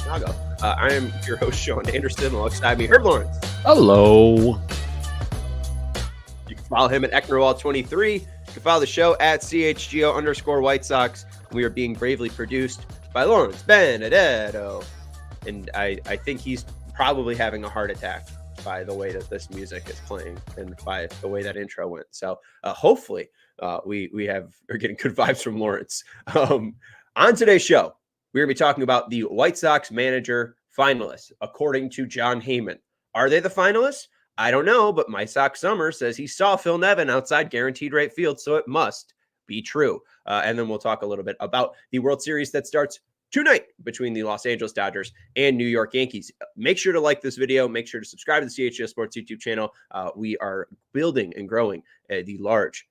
Chicago. I am your host, Sean Anderson, alongside me, Herb Lawrence. Hello. You can follow him at Ecknerwall23. You can follow the show at CHGO_White Sox. We are being bravely produced by Lawrence Benedetto. And I think he's probably having a heart attack by the way that this music is playing and by the way that intro went. So hopefully we are getting good vibes from Lawrence. On today's show, we're going to be talking about the White Sox manager finalists, according to Jon Heyman. Are they the finalists? I don't know, but My Sox Summer says he saw Phil Nevin outside Guaranteed Rate Field, so it must be true. And then we'll talk a little bit about the World Series that starts tonight between the Los Angeles Dodgers and New York Yankees. Make sure to like this video. Make sure to subscribe to the CHGO Sports YouTube channel. We are building and growing the large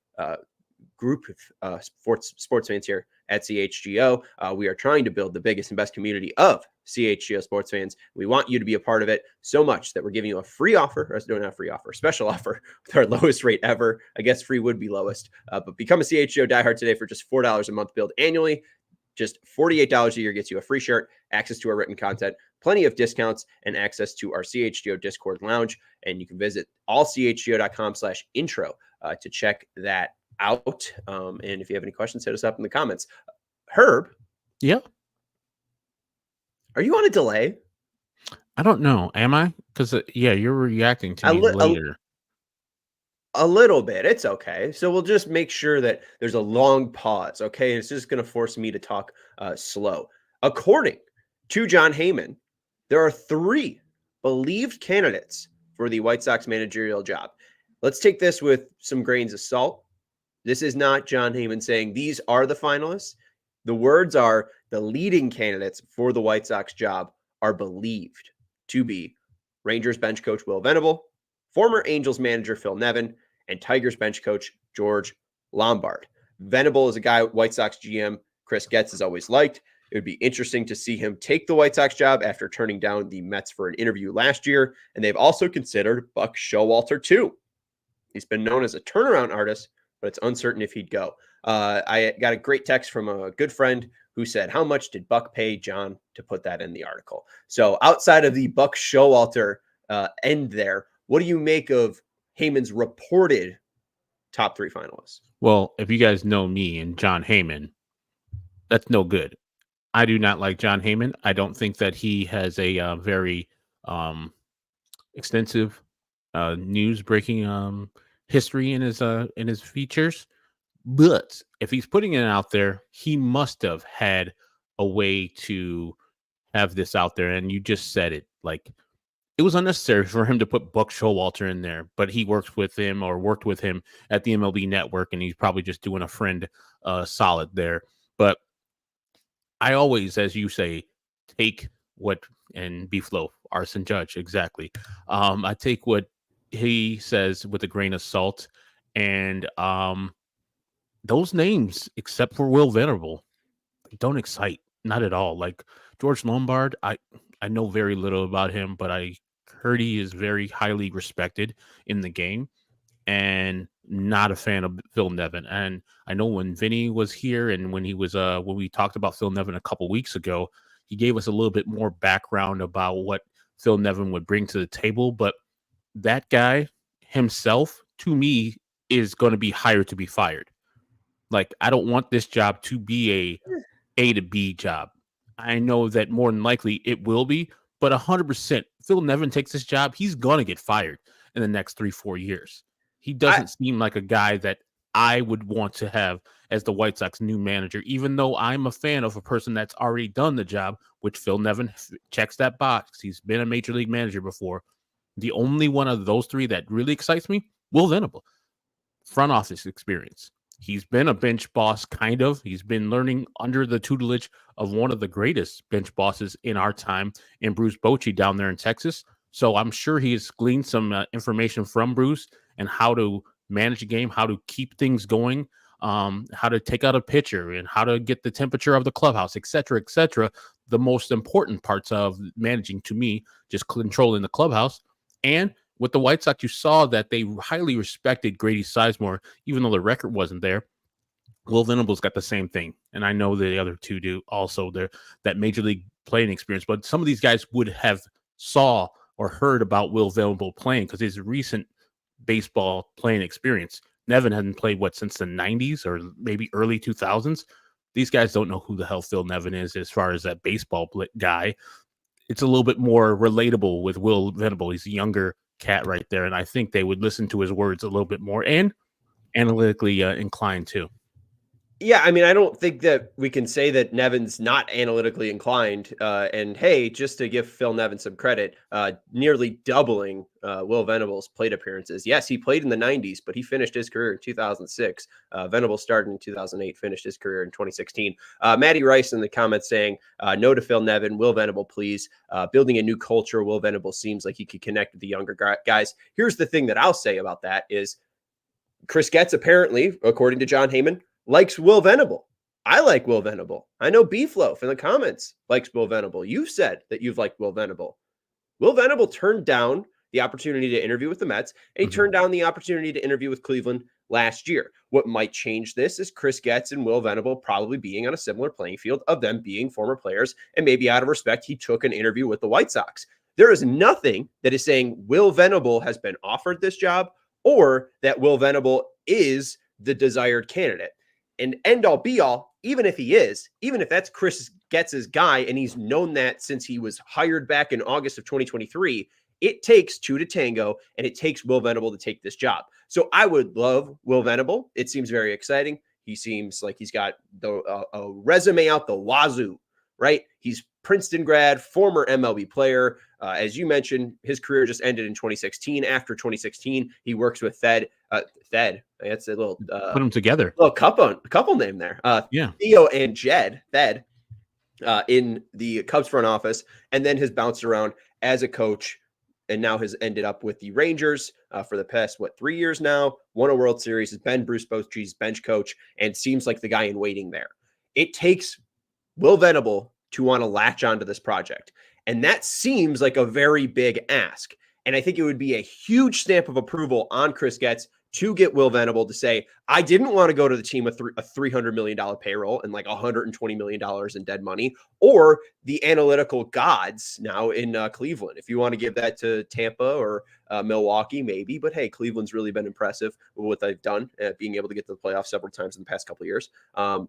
group of sports fans here at CHGO. We are trying to build the biggest and best community of CHGO sports fans. We want you to be a part of it so much that we're giving you a free offer, or not a free offer, a special offer with our lowest rate ever. I guess free would be lowest, but become a CHGO diehard today for just $4 a month billed annually. Just $48 a year gets you a free shirt, access to our written content, plenty of discounts, and access to our CHGO Discord lounge. And you can visit allchgo.com/intro to check that out. And if you have any questions, hit us up in the comments. Herb. Yeah. Are you on a delay? I don't know. Am I? Because, you're reacting to me later. A little bit. It's okay. So we'll just make sure that there's a long pause, okay? It's just going to force me to talk slow. According to Jon Heyman, there are 3 believed candidates for the White Sox managerial job. Let's take this with some grains of salt. This is not Jon Heyman saying these are the finalists. The words are the leading candidates for the White Sox job are believed to be Rangers bench coach Will Venable, former Angels manager Phil Nevin, and Tigers bench coach George Lombard. Venable is a guy White Sox GM Chris Getz has always liked. It would be interesting to see him take the White Sox job after turning down the Mets for an interview last year. And they've also considered Buck Showalter too. He's been known as a turnaround artist, but it's uncertain if he'd go. I got a great text from a good friend who said, how much did Buck pay John to put that in the article? So outside of the Buck Showalter end there, what do you make of Heyman's reported top 3 finalists? Well, if you guys know me and Jon Heyman, that's no good. I do not like Jon Heyman. I don't think that he has a very extensive news breaking history in his features. But if he's putting it out there, he must have had a way to have this out there. And you just said it, like, it was unnecessary for him to put Buck Showalter in there, but he worked with him at the MLB Network, and he's probably just doing a friend solid there. But I always, as you say, take what, and Beef Loaf, Arson Judge, exactly. I take what he says with a grain of salt, and those names, except for Will Venable, don't excite, not at all. Like George Lombard, I know very little about him, but I heard he is very highly respected in the game, and not a fan of Phil Nevin. And I know when Vinny was here, and when he was when we talked about Phil Nevin a couple weeks ago, he gave us a little bit more background about what Phil Nevin would bring to the table. But that guy himself, to me, is going to be hired to be fired. Like, I don't want this job to be A to B job. I know that more than likely it will be, but 100%, Phil Nevin takes this job, he's going to get fired in the next 3-4 years. He doesn't seem like a guy that I would want to have as the White Sox new manager, even though I'm a fan of a person that's already done the job, which Phil Nevin checks that box. He's been a major league manager before. The only one of those 3 that really excites me, Will Venable. Front office experience. He's been a bench boss, kind of. He's been learning under the tutelage of one of the greatest bench bosses in our time, in Bruce Bochy down there in Texas. So I'm sure he has gleaned some information from Bruce and how to manage a game, how to keep things going, how to take out a pitcher, and how to get the temperature of the clubhouse, et cetera, et cetera. The most important parts of managing, to me, just controlling the clubhouse. And with the White Sox, you saw that they highly respected Grady Sizemore, even though the record wasn't there. Will Venable's got the same thing. and I know the other two do also, they're that major league playing experience, but some of these guys would have saw or heard about Will Venable playing because his recent baseball playing experience. Nevin hadn't played since the 90s or maybe early 2000s. These guys don't know who the hell Phil Nevin is as far as that baseball guy. It's a little bit more relatable with Will Venable. He's a younger cat right there, and I think they would listen to his words a little bit more and analytically inclined too. Yeah, I mean, I don't think that we can say that Nevin's not analytically inclined. And hey, just to give Phil Nevin some credit, nearly doubling Will Venable's plate appearances. Yes, he played in the 90s, but he finished his career in 2006. Venable started in 2008, finished his career in 2016. Matty Rice in the comments saying, no to Phil Nevin, Will Venable, please. Building a new culture, Will Venable seems like he could connect with the younger guys. Here's the thing that I'll say about that is Chris Getz apparently, according to Jon Heyman, likes Will Venable. I like Will Venable. I know Beefloaf in the comments likes Will Venable. You've said that you've liked Will Venable. Will Venable turned down the opportunity to interview with the Mets, and he turned down the opportunity to interview with Cleveland last year. What might change this is Chris Getz and Will Venable probably being on a similar playing field of them being former players, and maybe out of respect, he took an interview with the White Sox. There is nothing that is saying Will Venable has been offered this job or that Will Venable is the desired candidate. And end all be all, even if he is, even if that's Chris Getz's guy and he's known that since he was hired back in August of 2023, it takes two to tango, and it takes Will Venable to take this job. So I would love Will Venable. It seems very exciting. He seems like he's got a resume out the wazoo, right? He's Princeton grad, former MLB player. As you mentioned, his career just ended in 2016. After 2016, he works with Thed. That's a little put them together. Little couple name there. Yeah, Theo and Jed Thed in the Cubs front office, and then has bounced around as a coach, and now has ended up with the Rangers for the past 3 years now. Won a World Series, has been Bruce Bochy's bench coach, and seems like the guy in waiting there. It takes Will Venable to want to latch onto this project. And that seems like a very big ask. And I think it would be a huge stamp of approval on Chris Getz to get Will Venable to say, I didn't want to go to the team with a $300 million payroll and like $120 million in dead money, or the analytical gods now in Cleveland. If you want to give that to Tampa or Milwaukee, maybe. But hey, Cleveland's really been impressive with what they've done, being able to get to the playoffs several times in the past couple of years.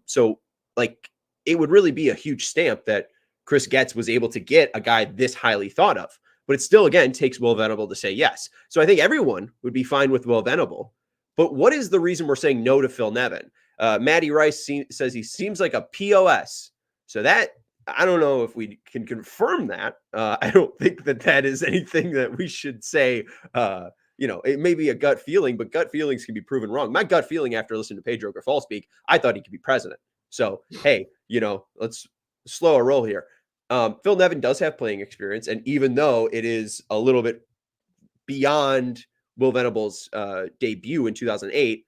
So like, it would really be a huge stamp that Chris Getz was able to get a guy this highly thought of. But it still, again, takes Will Venable to say yes. So I think everyone would be fine with Will Venable. But what is the reason we're saying no to Phil Nevin? Matty Rice says he seems like a POS. So that, I don't know if we can confirm that. I don't think that is anything that we should say. It may be a gut feeling, but gut feelings can be proven wrong. My gut feeling after listening to Pedro Grifol speak, I thought he could be president. So, hey, let's slow a roll here. Phil Nevin does have playing experience, and even though it is a little bit beyond Will Venable's debut in 2008,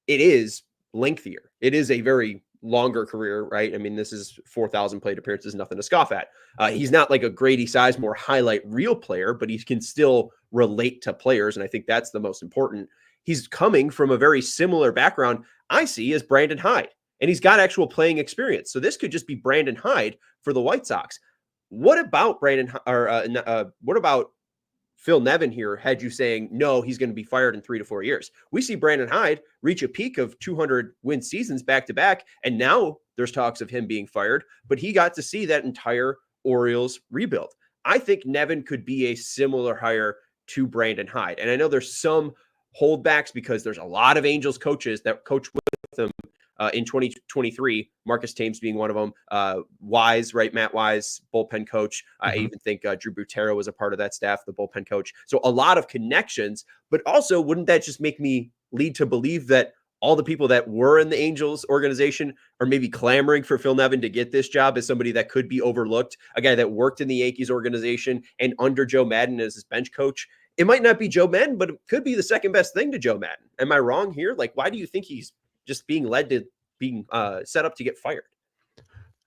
it is lengthier. It is a very longer career, right? I mean, this is 4,000 plate appearances, nothing to scoff at. He's not like a Grady Sizemore highlight reel player, but he can still relate to players, and I think that's the most important. He's coming from a very similar background, I see, as Brandon Hyde. And he's got actual playing experience. So this could just be Brandon Hyde for the White Sox. What about what about Phil Nevin here had you saying, no, he's going to be fired in 3 to 4 years? We see Brandon Hyde reach a peak of 200 win seasons back to back. And now there's talks of him being fired, but he got to see that entire Orioles rebuild. I think Nevin could be a similar hire to Brandon Hyde. And I know there's some holdbacks because there's a lot of Angels coaches that coach with him in 2023, Marcus Thames being one of them. Wise, right? Matt Wise, bullpen coach. I even think Drew Butero was a part of that staff, the bullpen coach. So a lot of connections, but also wouldn't that just make me lead to believe that all the people that were in the Angels organization are maybe clamoring for Phil Nevin to get this job as somebody that could be overlooked, a guy that worked in the Yankees organization and under Joe Maddon as his bench coach? It might not be Joe Maddon, but it could be the second best thing to Joe Maddon. Am I wrong here? Like, why do you think he's just being led to being set up to get fired?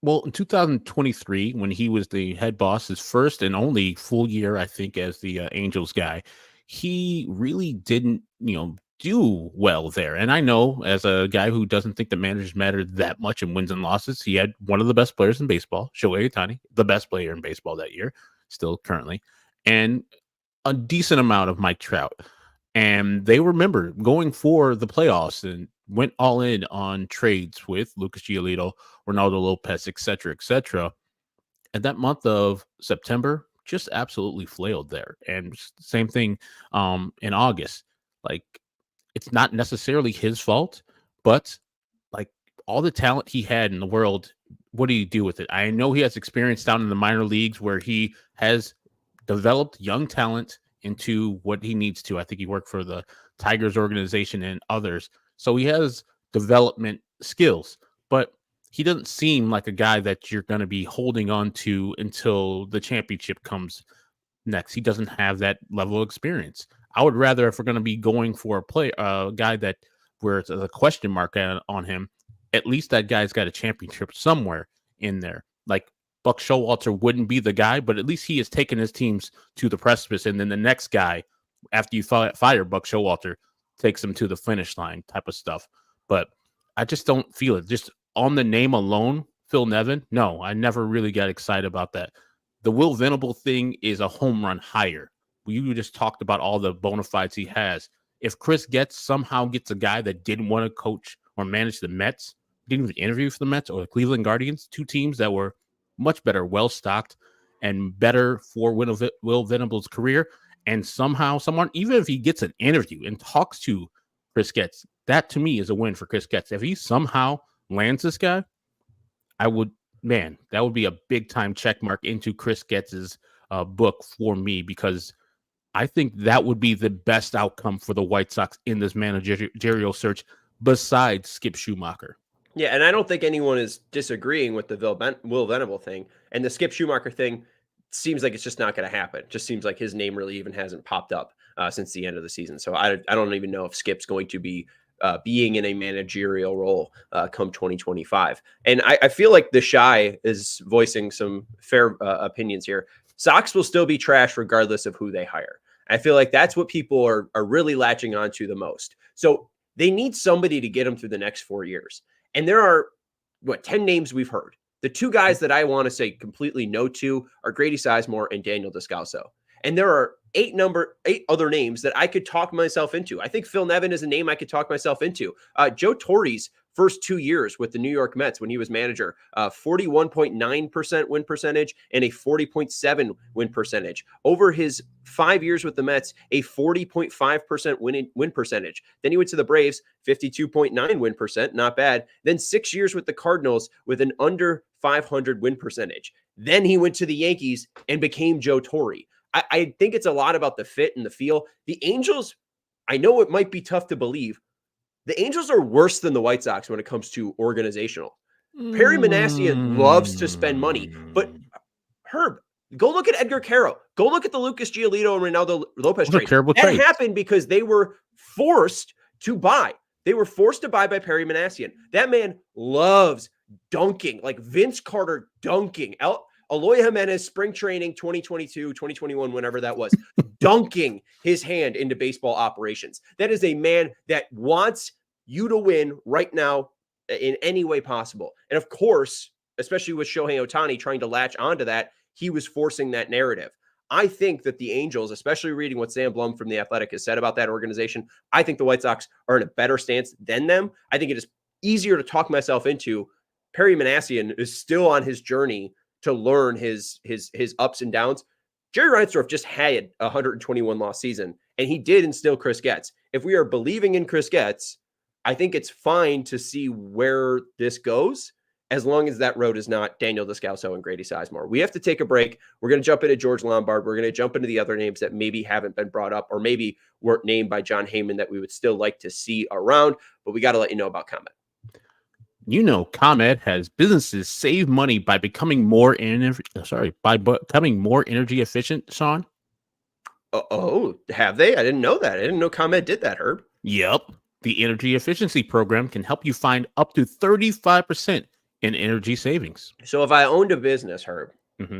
Well, in 2023, when he was the head boss, his first and only full year, I think, as the Angels guy, he really didn't, do well there. And I know, as a guy who doesn't think the managers matter that much in wins and losses, he had one of the best players in baseball, Shohei Ohtani, the best player in baseball that year, still currently, and a decent amount of Mike Trout. And they remember going for the playoffs and went all in on trades with Lucas Giolito, Ronaldo Lopez, et cetera, et cetera. And that month of September just absolutely flailed there. And same thing in August. Like, it's not necessarily his fault, but like all the talent he had in the world, what do you do with it? I know he has experience down in the minor leagues where he has developed young talent into what he needs to. I think he worked for the Tigers organization and others. So he has development skills, but he doesn't seem like a guy that you're going to be holding on to until the championship comes next. He doesn't have that level of experience. I would rather, if we're going to be going for a guy that where it's a question mark on him, at least that guy's got a championship somewhere in there. Like Buck Showalter wouldn't be the guy, but at least he has taken his teams to the precipice. And then the next guy, after you fire Buck Showalter, takes him to the finish line type of stuff. But I just don't feel it. Just on the name alone, Phil Nevin, no, I never really got excited about that. The Will Venable thing is a home run hire. You just talked about all the bona fides he has. If Chris Getz somehow gets a guy that didn't want to coach or manage the Mets, didn't even interview for the Mets or the Cleveland Guardians, two teams that were much better, well-stocked, and better for Will Venable's career, and somehow someone, even if he gets an interview and talks to Chris Getz, that to me is a win for Chris Getz. If he somehow lands this guy, that would be a big-time check mark into Chris Getz's book for me, because I think that would be the best outcome for the White Sox in this managerial search besides Skip Schumacher. Yeah, and I don't think anyone is disagreeing with the Will Venable thing. And the Skip Schumacher thing seems like it's just not going to happen. It just seems like his name really even hasn't popped up since the end of the season. So I don't even know if Skip's going to be being in a managerial role come 2025. And I feel like the Shy is voicing some fair opinions here. Sox will still be trash regardless of who they hire. I feel like that's what people are really latching onto the most. So they need somebody to get them through the next 4 years. And there are, 10 names we've heard. The two guys that I want to say completely no to are Grady Sizemore and Daniel Descalso. And there are 8 other names that I could talk myself into. I think Phil Nevin is a name I could talk myself into. Joe Torre's first 2 years with the New York Mets when he was manager, 41.9% win percentage and a 40.7 win percentage. Over his 5 years with the Mets, a 40.5% win percentage. Then he went to the Braves, 52.9 win percent, not bad. Then 6 years with the Cardinals with an under 500 win percentage. Then he went to the Yankees and became Joe Torre. I think it's a lot about the fit and the feel. The Angels, I know it might be tough to believe, the Angels are worse than the White Sox when it comes to organizational. Perry Manassian loves to spend money, but Herb, go look at Edgar Caro. Go look at the Lucas Giolito and Ronaldo Lopez trade. That happened because they were forced to buy. They were forced to buy by Perry Manassian. That man loves dunking, like Vince Carter dunking. Eloy Jimenez, spring training 2022, 2021, whenever that was, dunking his hand into baseball operations. That is a man that wants you to win right now in any way possible. And of course, especially with Shohei Ohtani trying to latch onto that, he was forcing that narrative. I think that the Angels, especially reading what Sam Blum from The Athletic has said about that organization, I think the White Sox are in a better stance than them. I think it is easier to talk myself into. Perry Manassian is still on his journey to learn his ups and downs. Jerry Reinsdorf just had a 121 loss season, and he did instill Chris Getz. If we are believing in Chris Getz, I think it's fine to see where this goes, as long as that road is not Daniel Descalso and Grady Sizemore. We have to take a break. We're going to jump into George Lombard. We're going to jump into the other names that maybe haven't been brought up or maybe weren't named by Jon Heyman that we would still like to see around, but we got to let you know about ComEd. You know, ComEd has businesses save money by becoming more energy efficient, Sean. Oh, have they? I didn't know that. I didn't know ComEd did that, Herb. Yep. The energy efficiency program can help you find up to 35% in energy savings. So if I owned a business, Herb,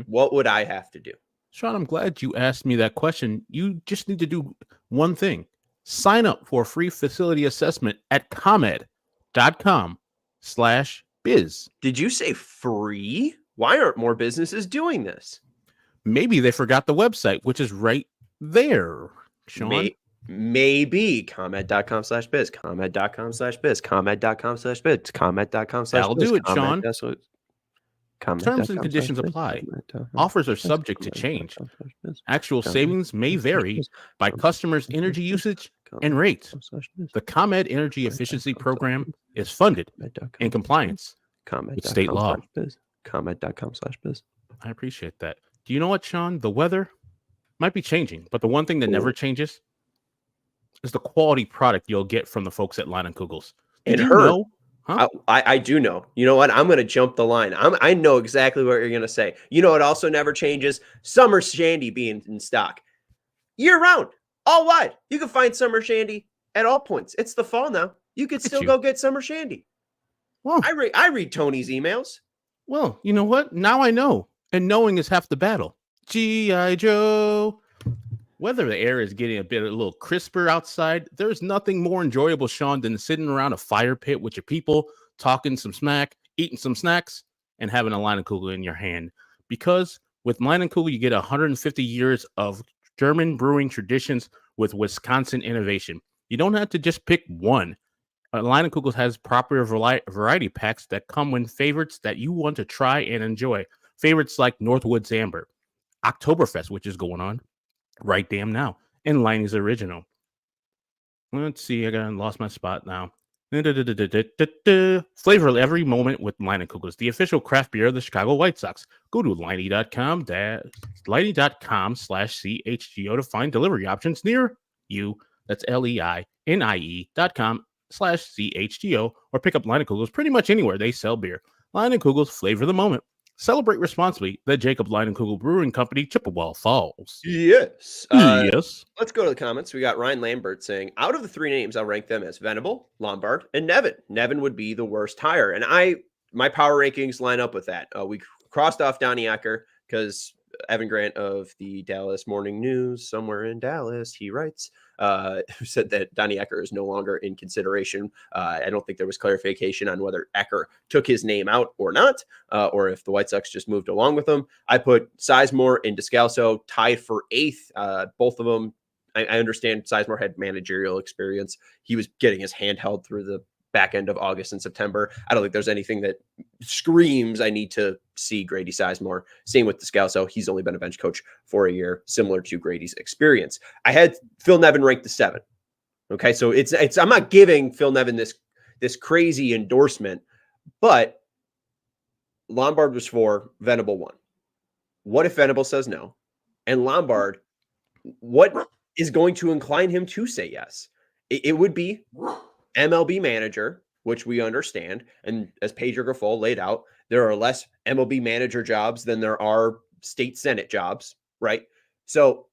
what would I have to do? Sean, I'm glad you asked me that question. You just need to do one thing. Sign up for a free facility assessment at ComEd.com/biz. Did you say free? Why aren't more businesses doing this? Maybe they forgot the website, which is right there, Sean. Maybe ComEd.com/biz, ComEd.com/biz, ComEd.com/biz, ComEd.com/biz. That'll do it, Sean. Terms and conditions apply. Offers are subject to change. Actual savings may vary by customers' energy usage and rates. The ComEd Energy Efficiency Program is funded in compliance with state law. ComEd.com/biz. I appreciate that. Do you know what, Sean? The weather might be changing, but the one thing that never changes is the quality product you'll get from the folks at Len Kasper. Did you know? Huh? I do know. You know what? I'm going to jump the line. I know exactly what you're going to say. You know what also never changes? Summer Shandy being in stock. Year round, all wide. You can find Summer Shandy at all points. It's the fall now. You could still go get Summer Shandy. Well, I read Tony's emails. Well, you know what? Now I know. And knowing is half the battle. G.I. Joe. Whether the air is getting a little crisper outside, there's nothing more enjoyable, Sean, than sitting around a fire pit with your people, talking some smack, eating some snacks, and having a Leinenkugel in your hand. Because with Leinenkugel, you get 150 years of German brewing traditions with Wisconsin innovation. You don't have to just pick one. Leinenkugel has proper variety packs that come with favorites that you want to try and enjoy. Favorites like Northwoods Amber, Oktoberfest, which is going on right damn now, and Liney's Original. Let's see, I lost my spot now. Flavor every moment with Leinenkugels, the official craft beer of the Chicago White Sox. Go to Liney.com/CHGO to find delivery options near you. That's LEINIE.com/CHGO, or pick up Leinenkugels pretty much anywhere they sell beer. Leinenkugels, flavor the moment. Celebrate responsibly. The Jacob Leinenkugel Brewing Company, Chippewa Falls. Yes. Yes. Let's go to the comments. We got Ryan Lambert saying, out of the three names, I'll rank them as Venable, Lombard, and Nevin. Nevin would be the worst hire. And my power rankings line up with that. We crossed off Donnie Ecker because Evan Grant of the Dallas Morning News, somewhere in Dallas, he writes, who said that Donnie Ecker is no longer in consideration. I don't think there was clarification on whether Ecker took his name out or not, or if the White Sox just moved along with him. I put Sizemore and Descalso tied for 8th. Both of them, I understand Sizemore had managerial experience. He was getting his hand held through the back end of August and September. I don't think there's anything that screams I need to see Grady Sizemore. Same with Descalso. He's only been a bench coach for a year, similar to Grady's experience. I had Phil Nevin ranked the 7. Okay, so it's I'm not giving Phil Nevin this crazy endorsement, but Lombard was 4, Venable 1. What if Venable says no? And Lombard, what is going to incline him to say yes? It would be MLB manager, which we understand. And as Pedro Grifol laid out, there are less MLB manager jobs than there are state Senate jobs, right? So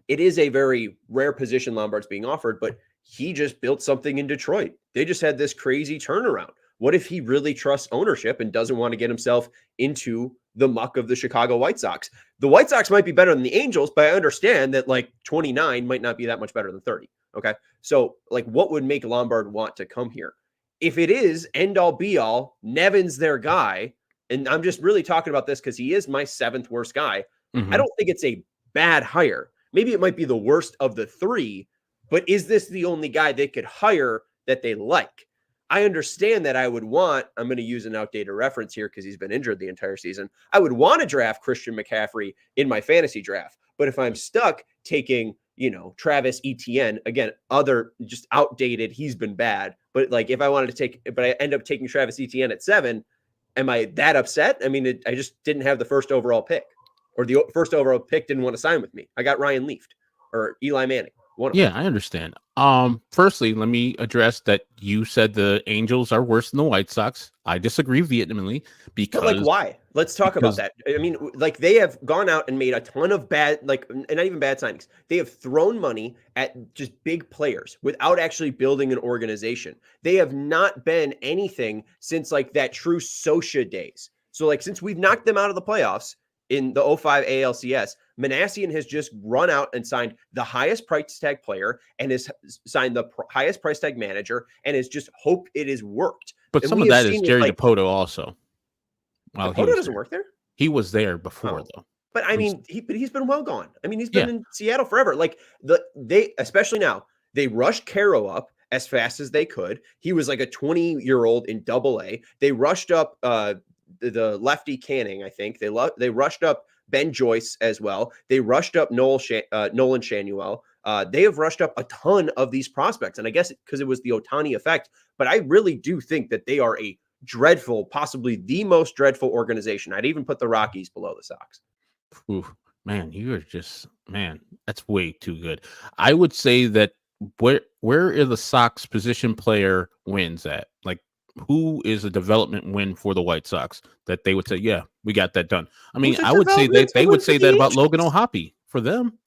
it is a very rare position Lombard's being offered, but he just built something in Detroit. They just had this crazy turnaround. What if he really trusts ownership and doesn't want to get himself into the muck of the Chicago White Sox? The White Sox might be better than the Angels, but I understand that like 29 might not be that much better than 30. Okay. So like what would make Lombard want to come here? If it is end all be all, Nevin's their guy. And I'm just really talking about this because he is my 7th worst guy. I don't think it's a bad hire. Maybe it might be the worst of the 3, but is this the only guy they could hire that they like? I understand that I'm going to use an outdated reference here because he's been injured the entire season. I would want to draft Christian McCaffrey in my fantasy draft. But if I'm stuck taking, Travis Etienne, again, just outdated, he's been bad. But like if I wanted to but I end up taking Travis Etienne at 7, am I that upset? I mean, I just didn't have the first overall pick, or the first overall pick didn't want to sign with me. I got Ryan Leaf or Eli Manning. I understand. Firstly, let me address that you said the Angels are worse than the White Sox. I disagree vehemently because why? Let's talk about that. I mean, like they have gone out and made a ton of bad, and not even bad signings. They have thrown money at just big players without actually building an organization. They have not been anything since like that true Socia days. So like since we've knocked them out of the playoffs, in the 05 ALCS, Manassian has just run out and signed the highest price tag player and has signed the highest price tag manager and has just hoped it has worked. But and some of that is Jerry Dipoto also. Dipoto doesn't work there? He was there before, though. But I mean, he's been well gone. I mean, he's been in Seattle forever. Like they, especially now, they rushed Caro up as fast as they could. He was like a 20-year-old in Double-A. They rushed up the lefty Canning, I think. They rushed up Ben Joyce as well. They rushed up Nolan Shanuel. They have rushed up a ton of these prospects, and I guess because it was the Ohtani effect. But I really do think that they are a dreadful, possibly the most dreadful organization. I'd even put the Rockies below the Sox. Ooh, man, you are just, man, that's way too good. I would say that where is the Sox position player wins at? Like, who is a development win for the White Sox that they would say, yeah, we got that done? I mean, I would say they would say that about Logan O'Hoppe for them.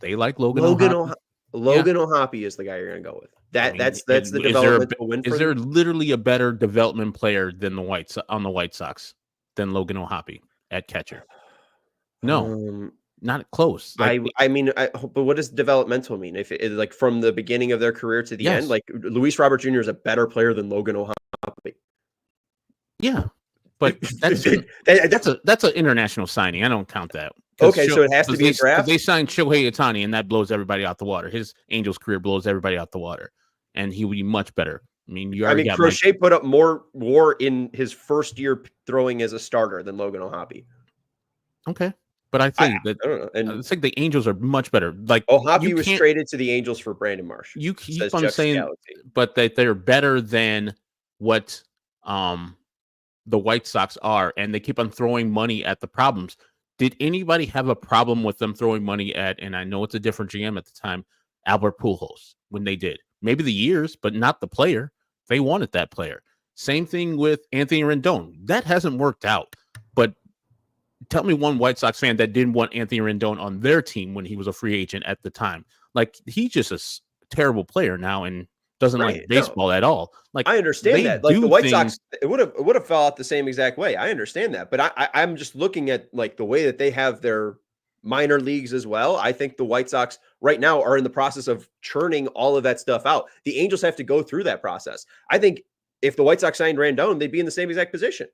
They like Logan O'Hoppe. Logan O'Hoppe is the guy you're going to go with. That's the developmental win. Is there literally a better development player than the White Sox than Logan O'Hoppe at catcher? No, not close. Like, but what does developmental mean? If it like from the beginning of their career to the end, like Luis Robert Jr. is a better player than Logan O'Hoppe. Yeah, but that's an international signing. I don't count that. Okay, so it has to be a draft. They signed Shohei Ohtani, and that blows everybody out the water. His Angels career blows everybody out the water, and he would be much better. I mean, Crochet put up more WAR in his first year throwing as a starter than Logan O'Hoppe. Okay, but I think I think the Angels are much better. Like O'Hoppe was traded to the Angels for Brandon Marsh. You keep on saying, but that they're better than what the White Sox are, and they keep on throwing money at the problems. Did anybody have a problem with them throwing money at, and I know it's a different GM at the time, Albert Pujols when they did? Maybe the years, but not the player. They wanted that player. Same thing with Anthony Rendon. That hasn't worked out. But tell me one White Sox fan that didn't want Anthony Rendon on their team when he was a free agent at the time. Like, he's just a terrible player now and doesn't like baseball at all. Like, I understand that. Like the White Sox, it would have fell out the same exact way. I understand that, but I'm just looking at like the way that they have their minor leagues as well. I think the White Sox right now are in the process of churning all of that stuff out. The Angels have to go through that process. I think if the White Sox signed Rendon, they'd be in the same exact position.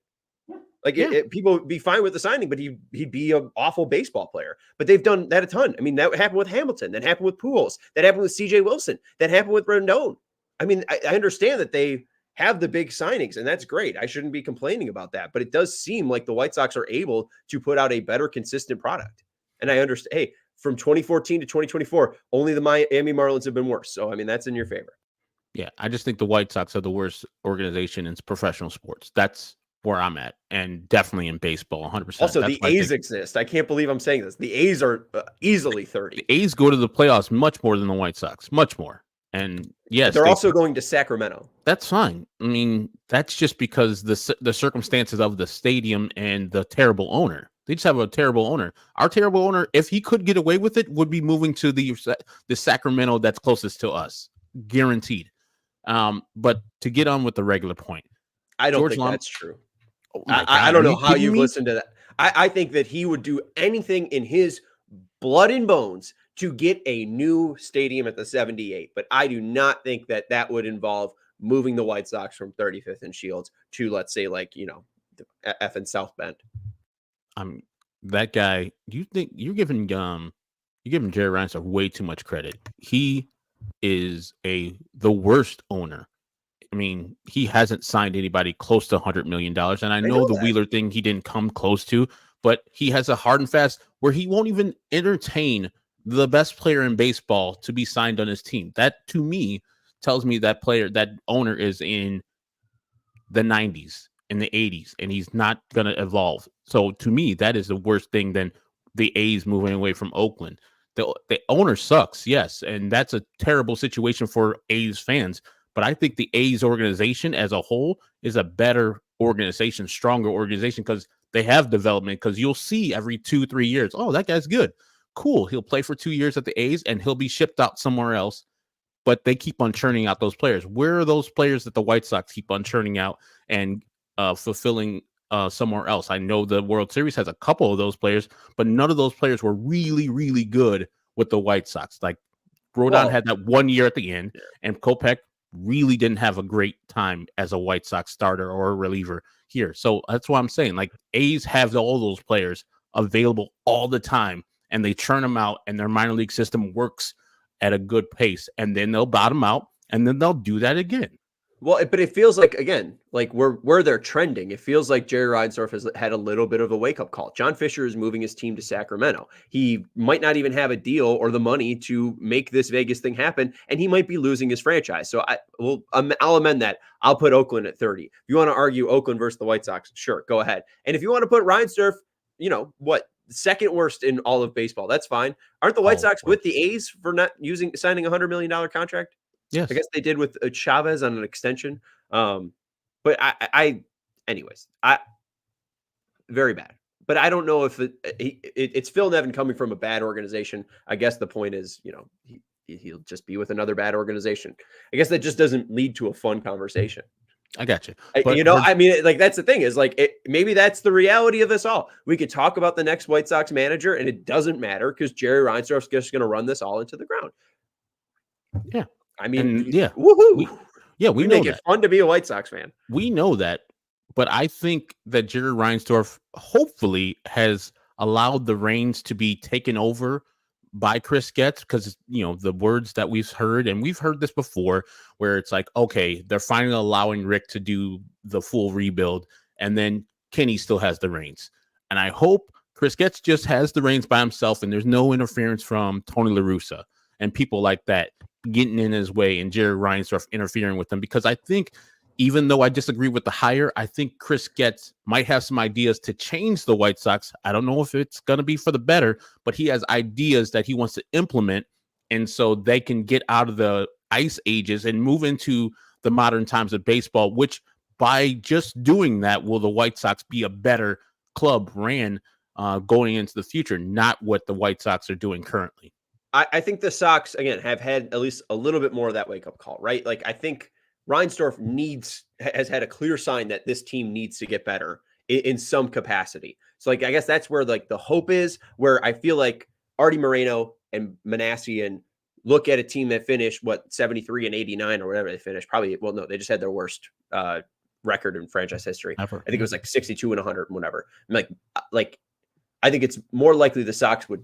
Like people would be fine with the signing, but he'd be an awful baseball player. But they've done that a ton. I mean, that happened with Hamilton. That happened with Pujols. That happened with CJ Wilson. That happened with Rendon. I mean, I understand that they have the big signings, and that's great. I shouldn't be complaining about that. But it does seem like the White Sox are able to put out a better, consistent product. And I understand, hey, from 2014 to 2024, only the Miami Marlins have been worse. So, I mean, that's in your favor. Yeah, I just think the White Sox are the worst organization in professional sports. That's where I'm at, and definitely in baseball, 100%. Also, the A's exist. I can't believe I'm saying this. The A's are easily 30. The A's go to the playoffs much more than the White Sox, much more. And yes, they're also going to Sacramento. That's fine. I mean, that's just because the circumstances of the stadium and the terrible owner. They just have a terrible owner. Our terrible owner, if he could get away with it, would be moving to the Sacramento that's closest to us, guaranteed. But to get on with the regular point, I don't think that's true. I don't know how you've listened to that. I think that he would do anything in his blood and bones to get a new stadium at the 78. But I do not think that that would involve moving the White Sox from 35th and Shields to, let's say, like, the effing South Bend. That guy, you think you're giving Jerry Reinsdorf way too much credit. He is the worst owner. I mean, he hasn't signed anybody close to $100 million. And I know the Wheeler thing he didn't come close to, but he has a hard and fast where he won't even entertain the best player in baseball to be signed on his team. That, to me, tells me that owner is in the 90s, in the 80s, and he's not going to evolve. So, to me, that is the worst thing than the A's moving away from Oakland. The owner sucks, yes, and that's a terrible situation for A's fans. But I think the A's organization as a whole is a better organization, stronger organization, because they have development. Because you'll see every 2-3 years, oh, that guy's good. Cool. He'll play for 2 years at the A's and he'll be shipped out somewhere else. But they keep on churning out those players. Where are those players that the White Sox keep on churning out and fulfilling somewhere else. I know the World Series has a couple of those players, but none of those players were really, really good with the White Sox. Like Rodon had that 1 year at the end, and Kopech really didn't have a great time as a White Sox starter or a reliever here. So that's why I'm saying, like, A's have all those players available all the time, and they churn them out, and their minor league system works at a good pace, and then they'll bottom out, and then they'll do that again. Well, but it feels like, again, like where they're trending. It feels like Jerry Reinsdorf has had a little bit of a wake-up call. John Fisher is moving his team to Sacramento. He might not even have a deal or the money to make this Vegas thing happen, and he might be losing his franchise. So I'll amend that. I'll put Oakland at 30. If you want to argue Oakland versus the White Sox, sure, go ahead. And if you want to put Reinsdorf, second worst in all of baseball, that's fine. Aren't the White Sox with the A's for not signing a $100 million contract? Yes, I guess they did with Chavez on an extension. But anyways, very bad. But I don't know if it's Phil Nevin coming from a bad organization. I guess the point is, he'll just be with another bad organization. I guess that just doesn't lead to a fun conversation. I got you. But that's the thing is, like, maybe that's the reality of this all. We could talk about the next White Sox manager, and it doesn't matter because Jerry Reinsdorf's just going to run this all into the ground. Yeah. I mean, woohoo! We make it fun to be a White Sox fan. We know that, but I think that Jerry Reinsdorf hopefully has allowed the reins to be taken over by Chris Getz, because the words that we've heard, and we've heard this before, where it's like, okay, they're finally allowing Rick to do the full rebuild, and then Kenny still has the reins. And I hope Chris Getz just has the reins by himself, and there's no interference from Tony La Russa and people like that getting in his way and Jerry Reinsdorf interfering with them, because I think, even though I disagree with the hire, I think Chris Getz might have some ideas to change the White Sox. I don't know if it's going to be for the better, but he has ideas that he wants to implement, and so they can get out of the ice ages and move into the modern times of baseball, which by just doing that, will the White Sox be a better club ran going into the future, not what the White Sox are doing currently. I think the Sox, again, have had at least a little bit more of that wake-up call, right? Like, I think Reinsdorf has had a clear sign that this team needs to get better in some capacity. So, like, I guess that's where, like, the hope is, where I feel like Artie Moreno and Manassian look at a team that finished, 73 and 89 or whatever they finished. Probably, well, no, they just had their worst record in franchise history. Ever. I think it was like 62 and 100 and whatever. I'm like, I think it's more likely the Sox would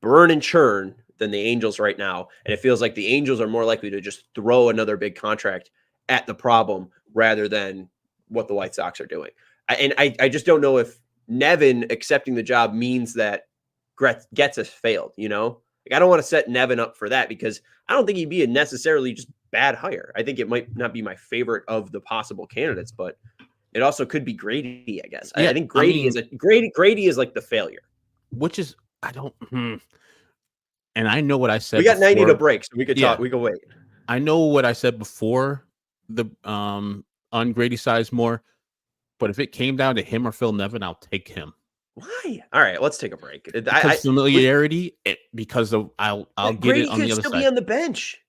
burn and churn than the Angels right now. And it feels like the Angels are more likely to just throw another big contract at the problem rather than what the White Sox are doing. I just don't know if Nevin accepting the job means that Getz has failed, Like, I don't want to set Nevin up for that, because I don't think he'd be a necessarily just bad hire. I think it might not be my favorite of the possible candidates, but it also could be Grady, I guess. I think Grady is like the failure. Which is, and I know what I said. We got 90 before. to break, so we could talk. We could wait. I know what I said before the on Grady Sizemore, but if it came down to him or Phil Nevin, I'll take him. Why? All right, let's take a break. Familiarity, because of I'll get it on the other side. Grady could still be on the bench.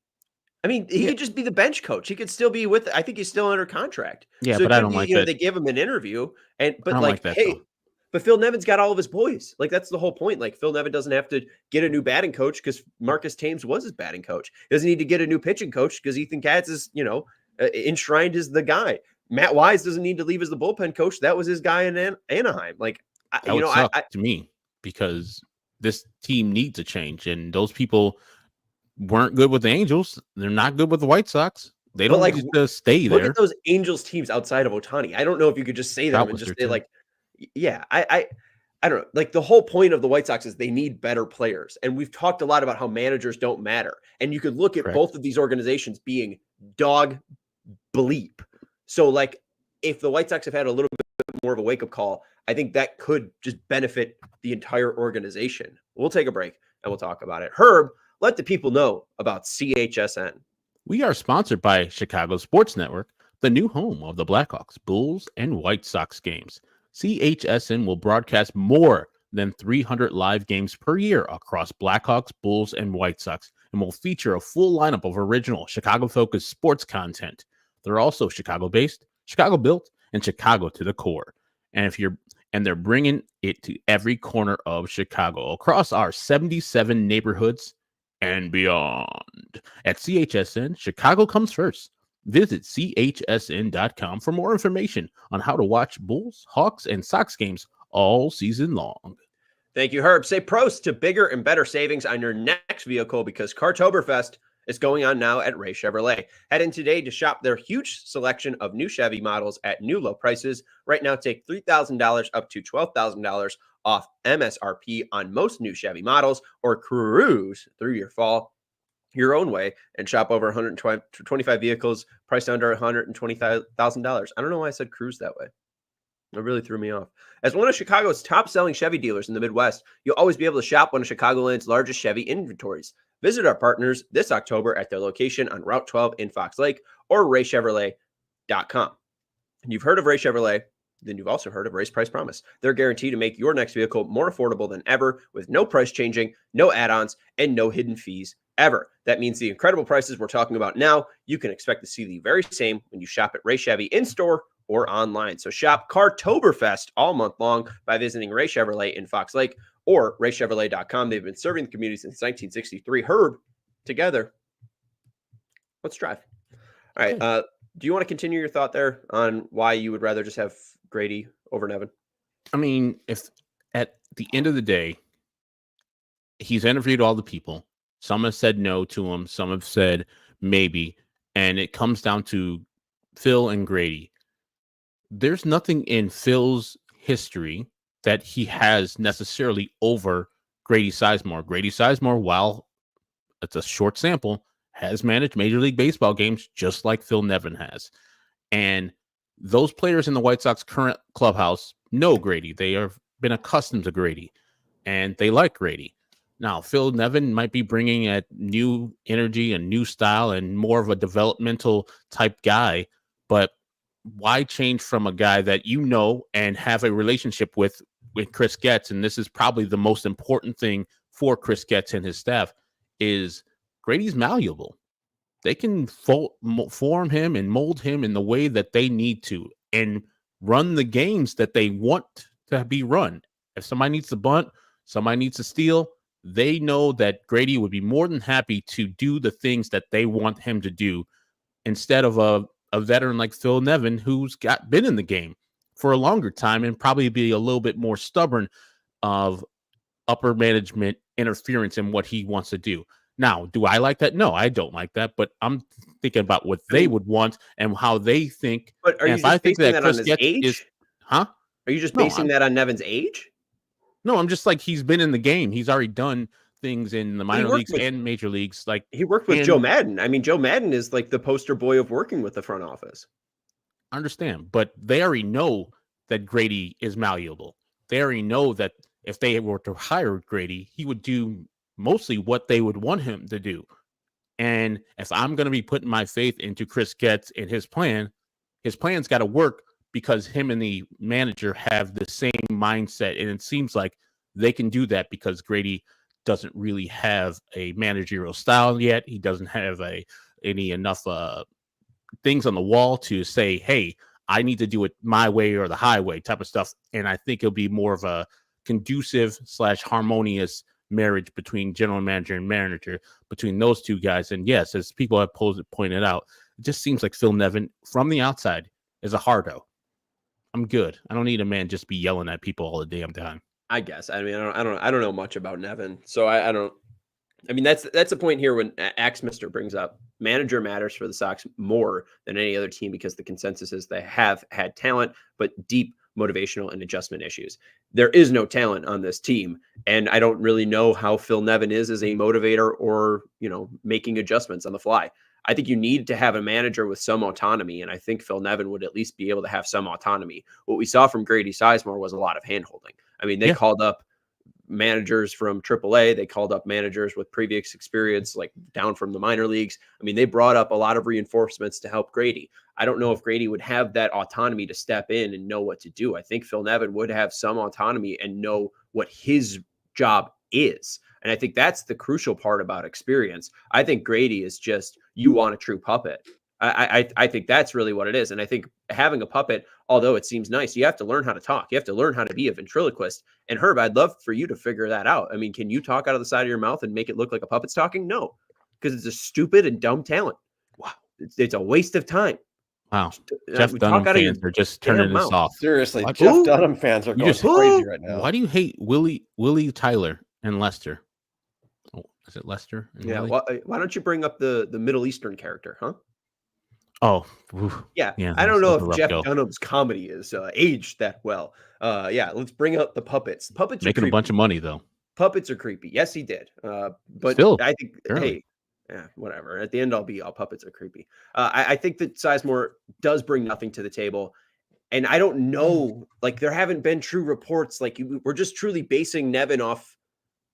I mean, he could just be the bench coach. He could still be with. I think he's still under contract. Yeah, so but I don't like that. They give him an interview, but I don't like that, hey. though. But Phil Nevin's got all of his boys. Like, that's the whole point. Like, Phil Nevin doesn't have to get a new batting coach because Marcus Thames was his batting coach. He doesn't need to get a new pitching coach because Ethan Katz is, enshrined as the guy. Matt Wise doesn't need to leave as the bullpen coach. That was his guy in Anaheim. Like, that would suck to me, because this team needs a change, and those people weren't good with the Angels. They're not good with the White Sox. They don't need to stay there. Look at those Angels teams outside of Ohtani. I don't know if you could just say them and just say, like, yeah, I don't know. Like, the whole point of the White Sox is they need better players. And we've talked a lot about how managers don't matter. And you could look at both of these organizations being dog bleep. So, like, if the White Sox have had a little bit more of a wake-up call, I think that could just benefit the entire organization. We'll take a break and we'll talk about it. Herb, let the people know about CHSN. We are sponsored by Chicago Sports Network, the new home of the Blackhawks, Bulls, and White Sox games. CHSN will broadcast more than 300 live games per year across Blackhawks, Bulls, and White Sox, and will feature a full lineup of original Chicago-focused sports content. They're also Chicago-based, Chicago-built, and Chicago to the core. And they're bringing it to every corner of Chicago across our 77 neighborhoods and beyond. At CHSN, Chicago comes first. Visit chsn.com for more information on how to watch Bulls, Hawks, and Sox games all season long. Thank you, Herb. Say pros to bigger and better savings on your next vehicle because Cartoberfest is going on now at Ray Chevrolet. Head in today to shop their huge selection of new Chevy models at new low prices. Right now, take $3,000 up to $12,000 off MSRP on most new Chevy models, or cruise through your fall your own way and shop over 125 vehicles priced under $120,000. I don't know why I said cruise that way. It really threw me off. As one of Chicago's top-selling Chevy dealers in the Midwest, you'll always be able to shop one of Chicagoland's largest Chevy inventories. Visit our partners this October at their location on Route 12 in Fox Lake or raychevrolet.com. You've heard of Ray Chevrolet, then you've also heard of Ray's Price Promise. They're guaranteed to make your next vehicle more affordable than ever with no price changing, no add-ons, and no hidden fees ever. That means the incredible prices we're talking about now, you can expect to see the very same when you shop at Ray Chevy in-store or online. So shop Cartoberfest all month long by visiting Ray Chevrolet in Fox Lake or raychevrolet.com. They've been serving the community since 1963. Herb, together, let's drive. All right. Do you want to continue your thought there on why you would rather just have Grady over Nevin? I mean, if at the end of the day, he's interviewed all the people. Some have said no to him. Some have said maybe. And it comes down to Phil and Grady. There's nothing in Phil's history that he has necessarily over Grady Sizemore. Grady Sizemore, while it's a short sample, has managed Major League Baseball games just like Phil Nevin has. And those players in the White Sox current clubhouse know Grady. They have been accustomed to Grady, and they like Grady. Now, Phil Nevin might be bringing a new energy, a new style, and more of a developmental type guy, but why change from a guy that you know and have a relationship with Chris Getz? And this is probably the most important thing for Chris Getz and his staff is Grady's malleable. They can form him and mold him in the way that they need to and run the games that they want to be run. If somebody needs to bunt, somebody needs to steal, they know that Grady would be more than happy to do the things that they want him to do instead of a veteran like Phil Nevin, who's been in the game for a longer time and probably be a little bit more stubborn of upper management interference in what he wants to do. Now, do I like that? No, I don't like that, but I'm thinking about what they would want and how they think. But are you just basing that on his age? Are you just basing that on Nevin's age? No, I'm just like, he's been in the game. He's already done things in the minor leagues and major leagues. Like he worked with Joe Madden. I mean, Joe Madden is like the poster boy of working with the front office. I understand, but they already know that Grady is malleable. They already know that if they were to hire Grady, he would do mostly what they would want him to do. And if I'm going to be putting my faith into Chris Getz and his plan's got to work because him and the manager have the same mindset. And it seems like they can do that because Grady doesn't really have a managerial style yet. He doesn't have enough things on the wall to say, hey, I need to do it my way or the highway type of stuff. And I think it'll be more of a conducive / harmonious marriage between general manager and manager between those two guys. And yes, as people have pointed out, it just seems like Phil Nevin from the outside is a hardo. I'm good. I don't need a man just be yelling at people all the damn time. I guess. I mean, I don't know much about Nevin, so I don't. I mean, that's the point here when Axmister brings up manager matters for the Sox more than any other team because the consensus is they have had talent, but deep motivational and adjustment issues. There is no talent on this team, and I don't really know how Phil Nevin is as a motivator or making adjustments on the fly. I think you need to have a manager with some autonomy, and I think Phil Nevin would at least be able to have some autonomy. What we saw from Grady Sizemore was a lot of hand-holding. I mean, they called up managers from AAA. They called up managers with previous experience, like down from the minor leagues. I mean, they brought up a lot of reinforcements to help Grady. I don't know if Grady would have that autonomy to step in and know what to do. I think Phil Nevin would have some autonomy and know what his job is. And I think that's the crucial part about experience. I think Grady is just, you want a true puppet. I think that's really what it is. And I think having a puppet, although it seems nice, you have to learn how to talk. You have to learn how to be a ventriloquist. And Herb, I'd love for you to figure that out. I mean, can you talk out of the side of your mouth and make it look like a puppet's talking? No, because it's a stupid and dumb talent. Wow. It's a waste of time. Wow. Jeff Dunham fans are just turning this off. Seriously, What? Jeff Who? Dunham fans are going crazy right now. Why do you hate Willie Tyler and Lester? Oh, is it Lester? Yeah. Why don't you bring up the Middle Eastern character, huh? Oh, yeah. yeah. I don't know that's a if rough Jeff go. Dunham's comedy is aged that well. Yeah. Let's bring up the puppets. Puppets Making are a bunch of money though. Puppets are creepy. Yes, he did. But Still, I think, apparently. hey, yeah, whatever. At the end, all puppets are creepy. I think that Sizemore does bring nothing to the table. And I don't know, like there haven't been true reports. Like we're just truly basing Nevin off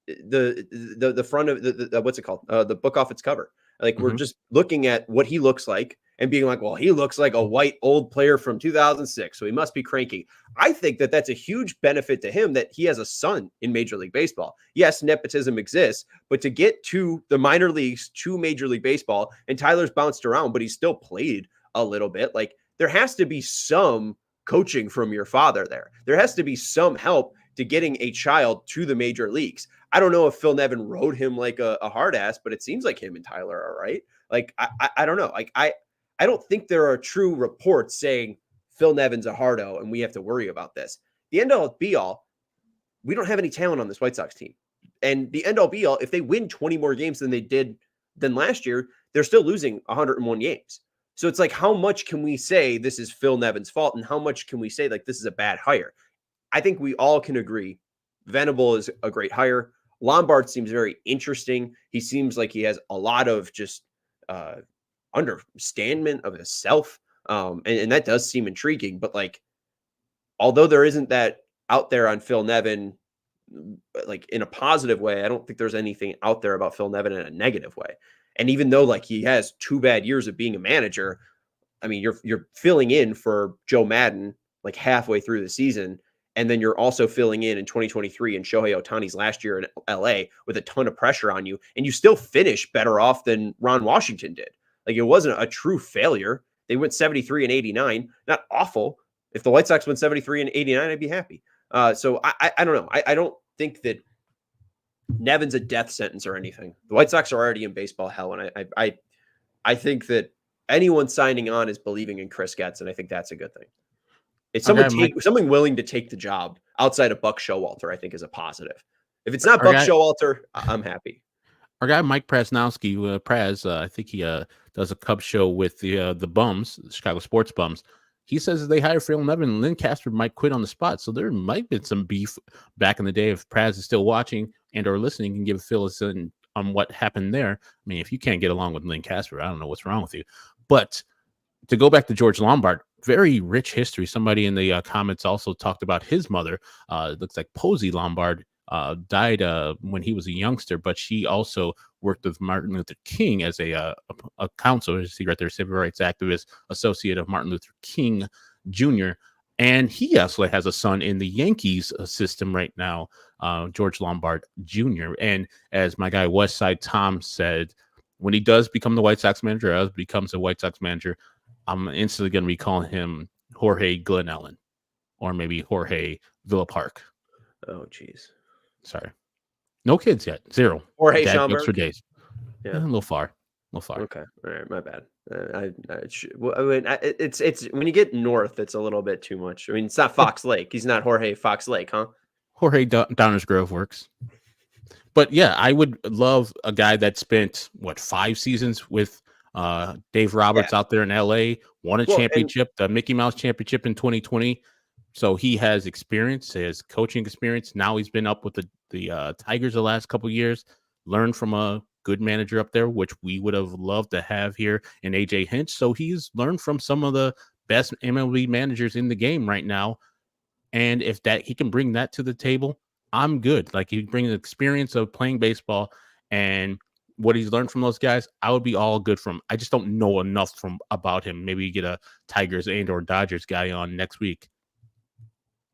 the front of the what's it called? The book off its cover. Like we're just looking at what he looks like and being like, well, he looks like a white old player from 2006, so he must be cranky. I think that that's a huge benefit to him that he has a son in Major League Baseball. Yes, nepotism exists, but to get to the minor leagues, to Major League Baseball, and Tyler's bounced around, but he's still played a little bit. Like there has to be some coaching from your father there. There has to be some help to getting a child to the major leagues. I don't know if Phil Nevin rode him like a hard ass, but it seems like him and Tyler are right. Like, I don't know. Like, I don't think there are true reports saying Phil Nevin's a hardo and we have to worry about this. The end all be all, we don't have any talent on this White Sox team. And the end all be all, if they win 20 more games than last year, they're still losing 101 games. So it's like, how much can we say this is Phil Nevin's fault? And how much can we say like this is a bad hire? I think we all can agree Venable is a great hire. Lombard seems very interesting. He seems like he has a lot of just understanding of himself. And that does seem intriguing. But like, although there isn't that out there on Phil Nevin, like in a positive way, I don't think there's anything out there about Phil Nevin in a negative way. And even though like he has 2 bad years of being a manager, I mean, you're filling in for Joe Madden like halfway through the season. And then you're also filling in 2023 and Shohei Ohtani's last year in LA with a ton of pressure on you. And you still finish better off than Ron Washington did. Like it wasn't a true failure. They went 73 and 89, not awful. If the White Sox went 73 and 89, I'd be happy. So I don't know. I don't think that Nevin's a death sentence or anything. The White Sox are already in baseball hell. And I think that anyone signing on is believing in Chris Getz. And I think that's a good thing. It's someone willing to take the job outside of Buck Showalter, I think is a positive. If it's not Buck Showalter, I'm happy. Our guy, Mike Prasnowski, I think he does a Cubs show with the Bums, the Chicago Sports Bums. He says if they hire Phil Nevin, Len Kasper might quit on the spot. So there might be some beef back in the day. If Praz is still watching and or listening, can give Phil a on what happened there. I mean, if you can't get along with Len Kasper, I don't know what's wrong with you. But to go back to George Lombard, very rich history. Somebody in the comments also talked about his mother. It looks like Posey Lombard died when he was a youngster, but she also worked with Martin Luther King as a counselor. You see right there, civil rights activist, associate of Martin Luther King Jr. And he also has a son in the Yankees system right now, George Lombard Jr. And as my guy Westside Tom said, when he does become the White Sox manager, becomes a White Sox manager, I'm instantly going to be calling him Jorge Glenallen or maybe Jorge Villa Park. Oh, geez. Sorry. No kids yet. 0. Jorge Dad Schomburg. for days. Yeah. A little far. Okay. All right. My bad. It's when you get north, it's a little bit too much. I mean, it's not Fox Lake. He's not Jorge Fox Lake, huh? Jorge Downers Grove works. But yeah, I would love a guy that spent 5 seasons with Dave Roberts out there in LA, won a championship, the Mickey Mouse Championship in 2020. So he has experience, his coaching experience. Now he's been up with the Tigers the last couple of years, learned from a good manager up there, which we would have loved to have here in AJ Hinch. So he's learned from some of the best MLB managers in the game right now. And if that he can bring that to the table, I'm good. Like he brings the experience of playing baseball and what he's learned from those guys, I would be all good from. I just don't know enough about him. Maybe you get a Tigers and or Dodgers guy on next week.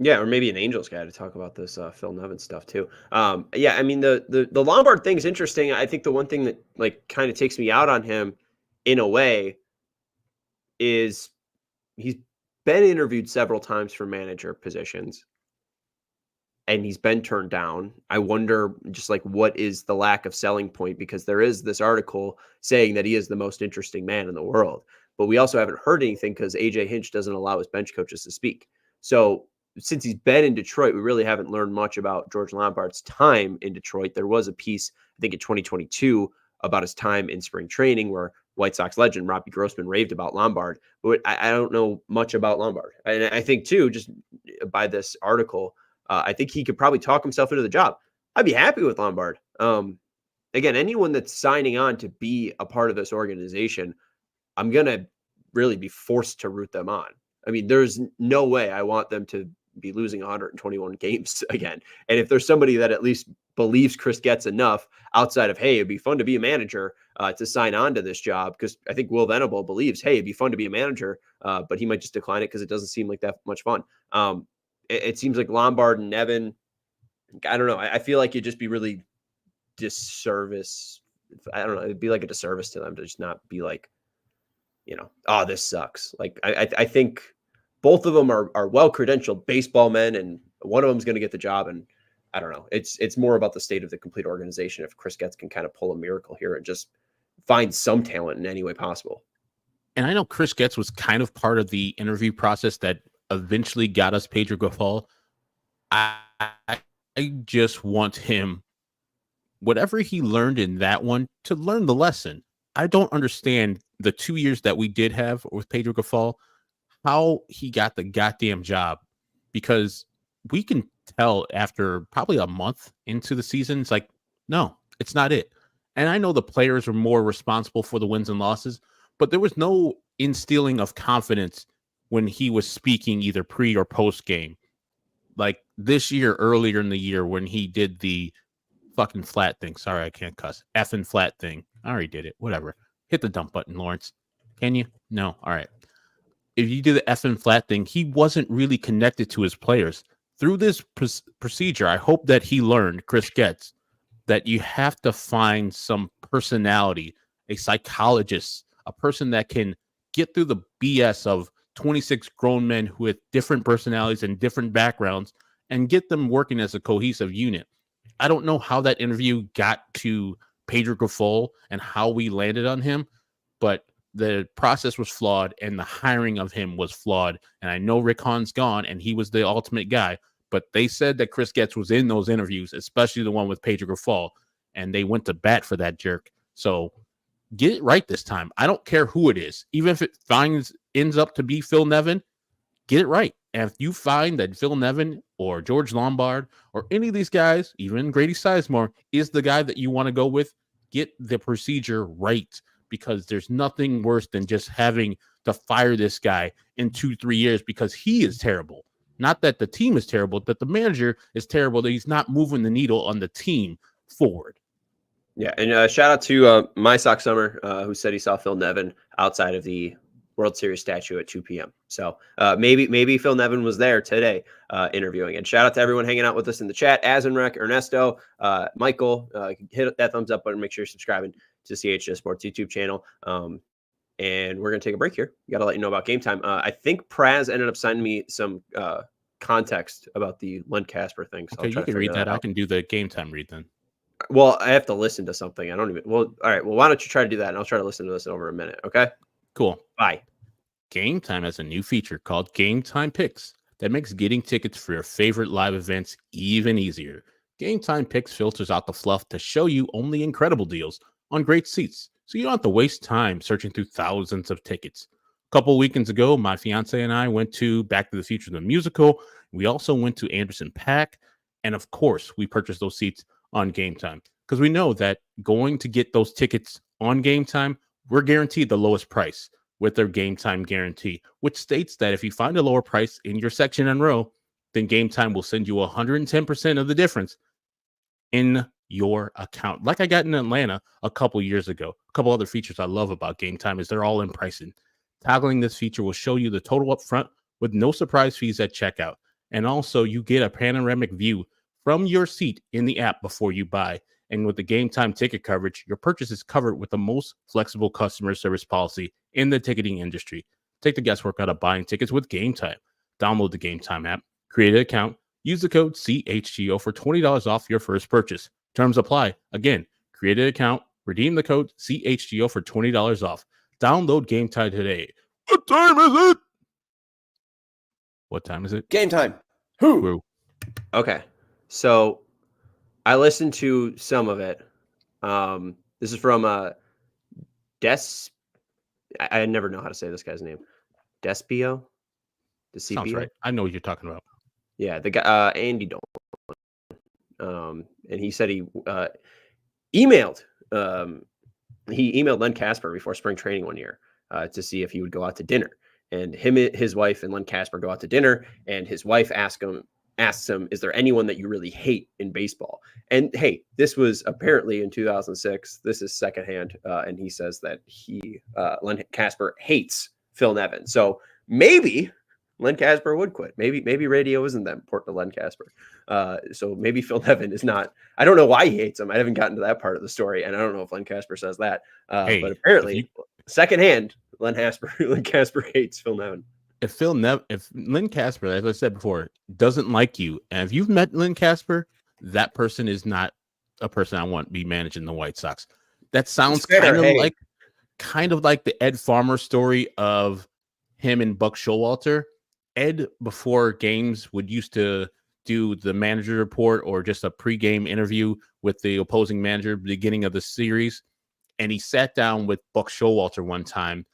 Yeah, or maybe an Angels guy to talk about this Phil Nevin stuff too. Yeah, I mean the Lombard thing is interesting. I think the one thing that like kind of takes me out on him in a way is he's been interviewed several times for manager positions, and he's been turned down. I wonder just like what is the lack of selling point, because there is this article saying that he is the most interesting man in the world, but we also haven't heard anything because AJ Hinch doesn't allow his bench coaches to speak. So since he's been in Detroit, we really haven't learned much about George Lombard's time in Detroit. There was a piece, I think in 2022, about his time in spring training where White Sox legend Robbie Grossman raved about Lombard, but I don't know much about Lombard. And I think too, just by this article, I think he could probably talk himself into the job. I'd be happy with Lombard. Again, anyone that's signing on to be a part of this organization, I'm going to really be forced to root them on. I mean, there's no way I want them to be losing 121 games again. And if there's somebody that at least believes Chris Getz enough outside of, hey, it'd be fun to be a manager to sign on to this job, because I think Will Venable believes, hey, it'd be fun to be a manager, but he might just decline it because it doesn't seem like that much fun. It seems like Lombard and Nevin, I don't know. I feel like it'd just be really disservice. I don't know. It'd be like a disservice to them to just not be like, oh, this sucks. Like, I think both of them are well-credentialed baseball men, and one of them is going to get the job. And I don't know. It's more about the state of the complete organization. If Chris Getz can kind of pull a miracle here and just find some talent in any way possible. And I know Chris Getz was kind of part of the interview process that eventually got us Pedro Grifol. I just want him, whatever he learned in that one, to learn the lesson. I don't understand the 2 years that we did have with Pedro Grifol, how he got the goddamn job, because we can tell after probably a month into the season, it's like, no, it's not it. And I know the players were more responsible for the wins and losses, but there was no instilling of confidence when he was speaking either pre or post game. Like this year, earlier in the year, when he did the fucking flat thing. Sorry, I can't cuss. Effing flat thing. I already did it. Whatever. Hit the dump button, Lawrence. Can you? No. All right. If you do the effing flat thing, he wasn't really connected to his players. Through this procedure, I hope that he learned, Chris Getz, that you have to find some personality, a psychologist, a person that can get through the BS of 26 grown men who have different personalities and different backgrounds and get them working as a cohesive unit. I don't know how that interview got to Pedro Grifol and how we landed on him, but the process was flawed and the hiring of him was flawed. And I know Rick Hahn's gone and he was the ultimate guy, but they said that Chris Getz was in those interviews, especially the one with Pedro Grifol, and they went to bat for that jerk. So get it right this time. I don't care who it is. Even if it ends up to be Phil Nevin, get it right. And if you find that Phil Nevin or George Lombard or any of these guys, even Grady Sizemore, is the guy that you want to go with, get the procedure right, because there's nothing worse than just having to fire this guy in 2-3 years because he is terrible. Not that the team is terrible, that the manager is terrible, that he's not moving the needle on the team forward. Yeah, and shout out to My Sox Summer, who said he saw Phil Nevin outside of the World Series statue at 2 p.m. So maybe Phil Nevin was there today interviewing. And shout out to everyone hanging out with us in the chat. Azenrek, Ernesto, Michael, hit that thumbs up button. Make sure you're subscribing to CHGO Sports YouTube channel. And we're going to take a break here. We got to let you know about Game Time. I think Praz ended up sending me some context about the Len Kasper thing. So okay, you can read that. I can do the Game Time read then. Well, I have to listen to something. I don't even. Well, all right. Well, why don't you try to do that? And I'll try to listen to this over a minute. Okay. Cool. Bye. Game Time has a new feature called Game Time Picks that makes getting tickets for your favorite live events even easier. Game Time Picks filters out the fluff to show you only incredible deals on great seats, so you don't have to waste time searching through thousands of tickets. A couple of weekends ago, my fiance and I went to Back to the Future the musical. We also went to Anderson .Paak, and of course, we purchased those seats on Game Time because we know that going to get those tickets on Game Time, we're guaranteed the lowest price with their Game Time guarantee, which states that if you find a lower price in your section and row, then Game Time will send you 110% of the difference in your account. Like I got in Atlanta a couple years ago. A couple other features I love about Game Time is they're all in pricing. Toggling this feature will show you the total up front with no surprise fees at checkout. And also you get a panoramic view from your seat in the app before you buy. And with the Game Time ticket coverage, your purchase is covered with the most flexible customer service policy in the ticketing industry. Take the guesswork out of buying tickets with Game Time. Download the Game Time app, create an account, use the code CHGO for $20 off your first purchase. Terms apply. Again, create an account, redeem the code CHGO for $20 off. Download Game Time today. What time is it? What time is it? Game time. Who? Okay. So I listened to some of it. This is from I never know how to say this guy's name. Despio? Sounds right. I know what you're talking about. Yeah, the guy Andy Dolan. And he said he emailed Len Kasper before spring training one year to see if he would go out to dinner. And his wife and Len Kasper go out to dinner, and his wife asks him, is there anyone that you really hate in baseball? And hey, this was apparently in 2006. This is secondhand. And he says that Len Kasper hates Phil Nevin. So maybe Len Kasper would quit. Maybe radio isn't that important to Len Kasper. So maybe Phil Nevin is not. I don't know why he hates him. I haven't gotten to that part of the story, and I don't know if Len Kasper says that. But apparently, secondhand, Len Kasper hates Phil Nevin. If Len Kasper, as I said before, doesn't like you, and if you've met Len Kasper, that person is not a person I want to be managing the White Sox. That sounds kind of like the Ed Farmer story of him and Buck Showalter. Ed, before games, would used to do the manager report or just a pregame interview with the opposing manager at the beginning of the series. And he sat down with Buck Showalter one time,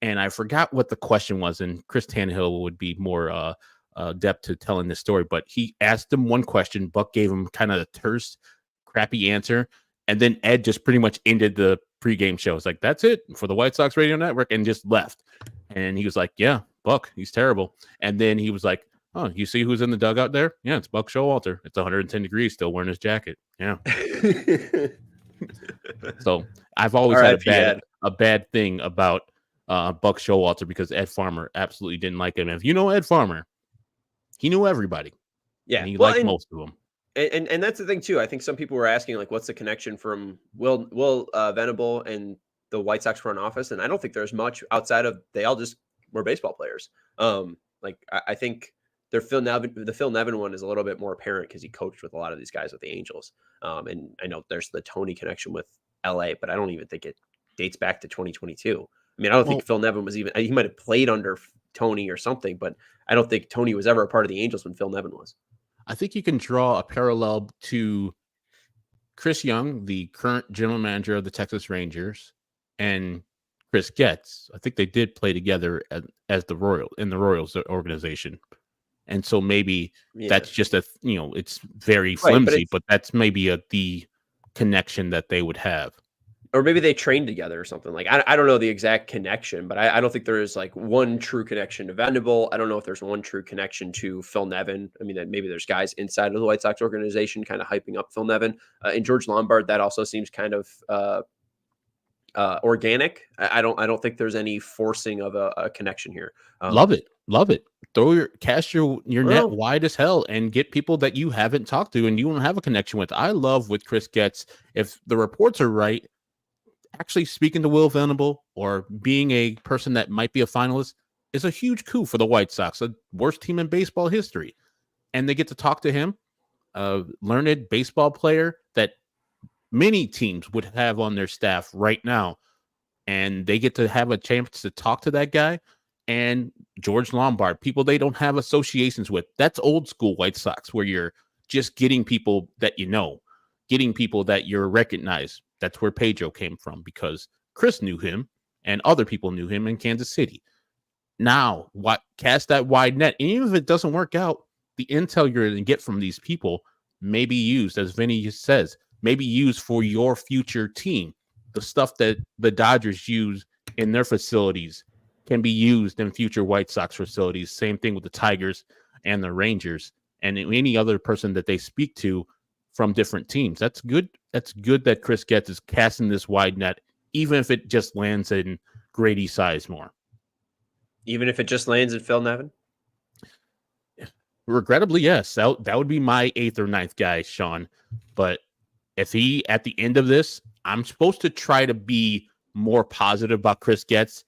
and I forgot what the question was, and Chris Tannehill would be more adept to telling this story, but he asked him one question. Buck gave him kind of a terse, crappy answer, and then Ed just pretty much ended the pregame show. It's like, that's it for the White Sox radio network, and just left. And he was like, yeah, Buck, he's terrible. And then he was like, oh, you see who's in the dugout there? Yeah, it's Buck Showalter. It's 110 degrees, still wearing his jacket. Yeah. So I've always had a bad thing about Buck Showalter because Ed Farmer absolutely didn't like him. And if you know Ed Farmer, he knew everybody. Yeah, and he liked most of them. And that's the thing too. I think some people were asking, like, what's the connection from Will Venable and the White Sox front office? And I don't think there's much outside of they all just were baseball players. I think the Phil Nevin one is a little bit more apparent because he coached with a lot of these guys with the Angels. And I know there's the Tony connection with LA, but I don't even think it dates back to 2022. I mean, I don't think Phil Nevin was he might have played under Tony or something, but I don't think Tony was ever a part of the Angels when Phil Nevin was. I think you can draw a parallel to Chris Young, the current general manager of the Texas Rangers, and Chris Getz. I think they did play together as the Royals organization. And so maybe that's just it's very flimsy, but that's maybe the connection that they would have. Or maybe they trained together or something. Like, I don't know the exact connection, but I don't think there is like one true connection to Venable. I don't know if there's one true connection to Phil Nevin. I mean, that maybe there's guys inside of the White Sox organization kind of hyping up Phil Nevin. And George Lombard, that also seems kind of organic. I don't think there's any forcing of a connection here. Love it. Cast your net wide as hell and get people that you haven't talked to and you don't have a connection with. I love with Chris Getz, if the reports are right, actually speaking to Will Venable or being a person that might be a finalist is a huge coup for the White Sox, the worst team in baseball history. And they get to talk to him, a learned baseball player that many teams would have on their staff right now. And they get to have a chance to talk to that guy. And George Lombard, people they don't have associations with. That's old school White Sox, where you're just getting people that you know, getting people that you're recognized. That's where Pedro came from, because Chris knew him and other people knew him in Kansas City. Now, cast that wide net. And even if it doesn't work out, the intel you're going to get from these people may be used, as Vinny says, maybe used for your future team. The stuff that the Dodgers use in their facilities can be used in future White Sox facilities. Same thing with the Tigers and the Rangers and any other person that they speak to from different teams. That's good. That's good that Chris Getz is casting this wide net, even if it just lands in Grady Sizemore. Even if it just lands in Phil Nevin? Regrettably, yes. That would be my 8th or 9th guy, Sean. But if he, at the end of this, I'm supposed to try to be more positive about Chris Getz.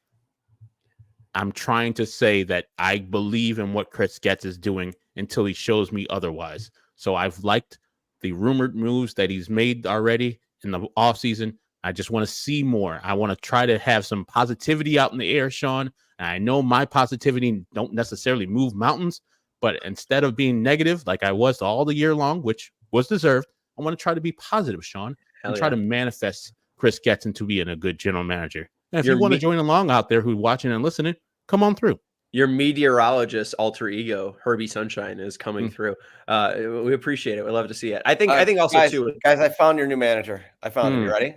I'm trying to say that I believe in what Chris Getz is doing until he shows me otherwise. So I've liked the rumored moves that he's made already in the offseason. I just want to see more. I want to try to have some positivity out in the air, Sean. And I know my positivity don't necessarily move mountains, but instead of being negative like I was all the year long, which was deserved, I want to try to be positive, Sean, and try to manifest Chris Getz into being a good general manager. And if you want to join along out there who's watching and listening, come on through. Your meteorologist alter ego, Herbie Sunshine, is coming through. We appreciate it. We love to see it. I think also guys, too, guys, I found your new manager. I found him. You ready?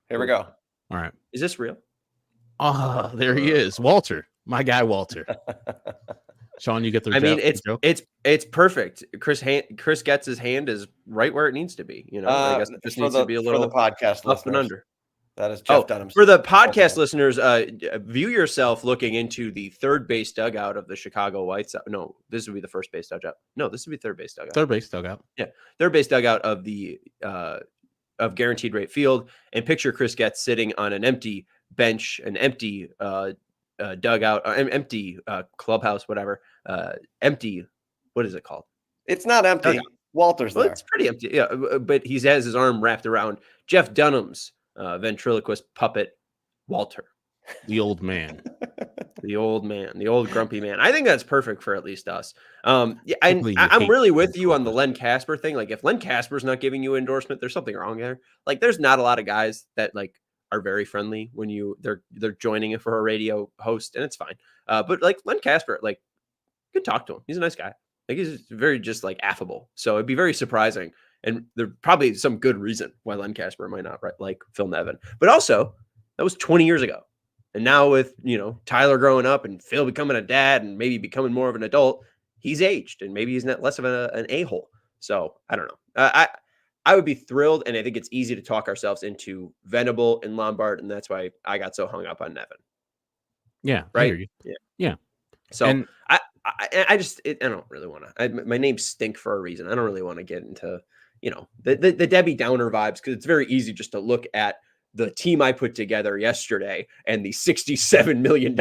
Here we go. All right. Is this real? Oh, there he is. Walter, my guy, Walter. Sean, you get the it's perfect. Chris Getz's hand is right where it needs to be. You know, I guess it just needs to be a little for the podcast up and under. That is Jeff Dunham's. For the podcast listeners, view yourself looking into the third base dugout of the Chicago White Sox. No, this would be the first base dugout. No, this would be third base dugout. Third base dugout. Yeah, third base dugout of the of Guaranteed Rate Field, and picture Chris Getz sitting on an empty bench, an empty dugout, empty clubhouse, whatever. Empty. What is it called? It's not empty. Dugout. Walter's there. It's pretty empty. Yeah, but he has his arm wrapped around Jeff Dunham's ventriloquist puppet, Walter, the old man, the old grumpy man. I think that's perfect for at least us. I'm really with you on the Len Kasper thing. Like, if Len Kasper's not giving you endorsement, there's something wrong there. Like, there's not a lot of guys that like are very friendly when they're joining it for a radio host, and it's fine. But like Len Kasper, like, you can talk to him. He's a nice guy. Like, he's very just like affable. So it'd be very surprising. And there's probably some good reason why Len Kasper might not like Phil Nevin. But also, that was 20 years ago. And now with, Tyler growing up and Phil becoming a dad and maybe becoming more of an adult, he's aged and maybe he's not less of an a-hole. So I don't know. I would be thrilled. And I think it's easy to talk ourselves into Venable and Lombard. And that's why I got so hung up on Nevin. Yeah. Right. I hear you. Yeah. So I don't really want to. My names stink for a reason. I don't really want to get into the Debbie Downer vibes, because it's very easy just to look at the team I put together yesterday and the $67 million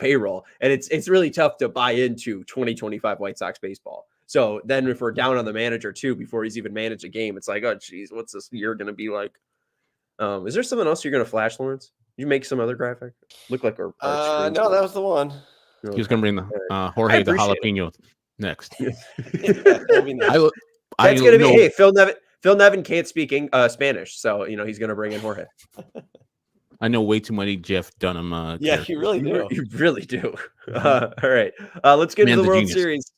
payroll. And it's really tough to buy into 2025 White Sox baseball. So then if we're down on the manager too, before he's even managed a game, it's like, oh geez, what's this year going to be like? Is there something else you're going to flash, Lawrence? Did you make some other graphic? Look like our no, that was the one. He was going to bring the Jorge the jalapeno next. That's going to be, hey, Phil Nevin can't speak Spanish, so he's going to bring in Jorge. I know way too many Jeff Dunham. Yeah, you really do. You really do. All right, let's get into the World Series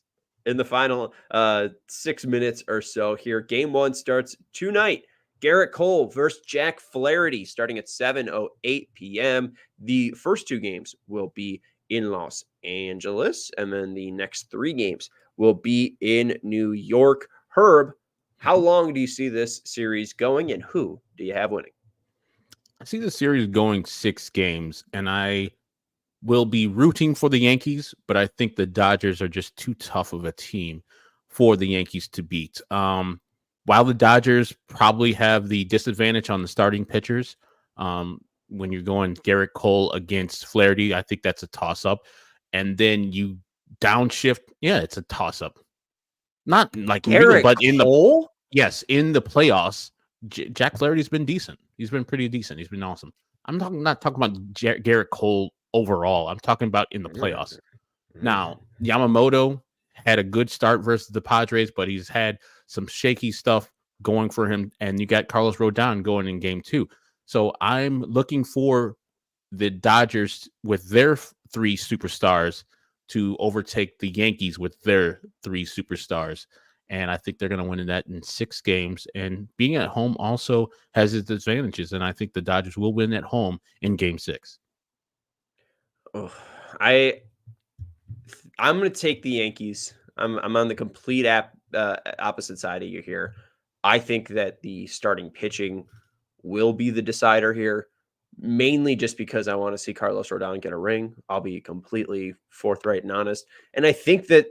in the final 6 minutes or so here. Game 1 starts tonight. Garrett Cole versus Jack Flaherty, starting at 7:08 p.m. The first 2 games will be in Los Angeles, and then the next 3 games will be in New York. Herb, how long do you see this series going, and who do you have winning? I see the series going 6 games, and I will be rooting for the Yankees, but I think the Dodgers are just too tough of a team for the Yankees to beat. While the Dodgers probably have the disadvantage on the starting pitchers, when you're going Garrett Cole against Flaherty, I think that's a toss-up. And then you downshift. Yeah, it's a toss-up. Not like Garrett but in Cole? in the playoffs, Jack Flaherty's been decent. He's been pretty decent. He's been awesome. I'm not talking about Garrett Cole overall. I'm talking about in the playoffs. Now, Yamamoto had a good start versus the Padres, but he's had some shaky stuff going for him. And you got Carlos Rodon going in game 2. So I'm looking for the Dodgers with their 3 superstars to overtake the Yankees with their 3 superstars. And I think they're going to win that in 6 games. And being at home also has its advantages. And I think the Dodgers will win at home in game 6. Oh, I'm going to take the Yankees. I'm on the complete opposite side of you here. I think that the starting pitching will be the decider here, mainly just because I want to see Carlos Rodon get a ring. I'll be completely forthright and honest. And I think that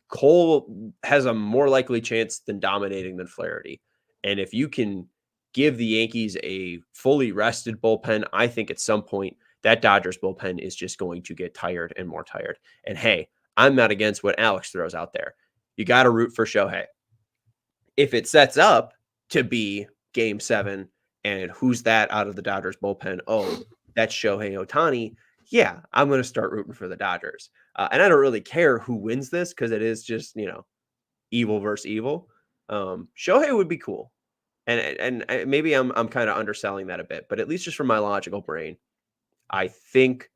Cole has a more likely chance than dominating than Flaherty. And if you can give the Yankees a fully rested bullpen, I think at some point that Dodgers bullpen is just going to get tired and more tired. And hey, I'm not against what Alex throws out there. You got to root for Shohei. If it sets up to be Game 7, and who's that out of the Dodgers bullpen? Oh, that's Shohei Ohtani. Yeah, I'm going to start rooting for the Dodgers. And I don't really care who wins this because it is just, evil versus evil. Shohei would be cool. And maybe I'm kind of underselling that a bit, but at least just from my logical brain, I think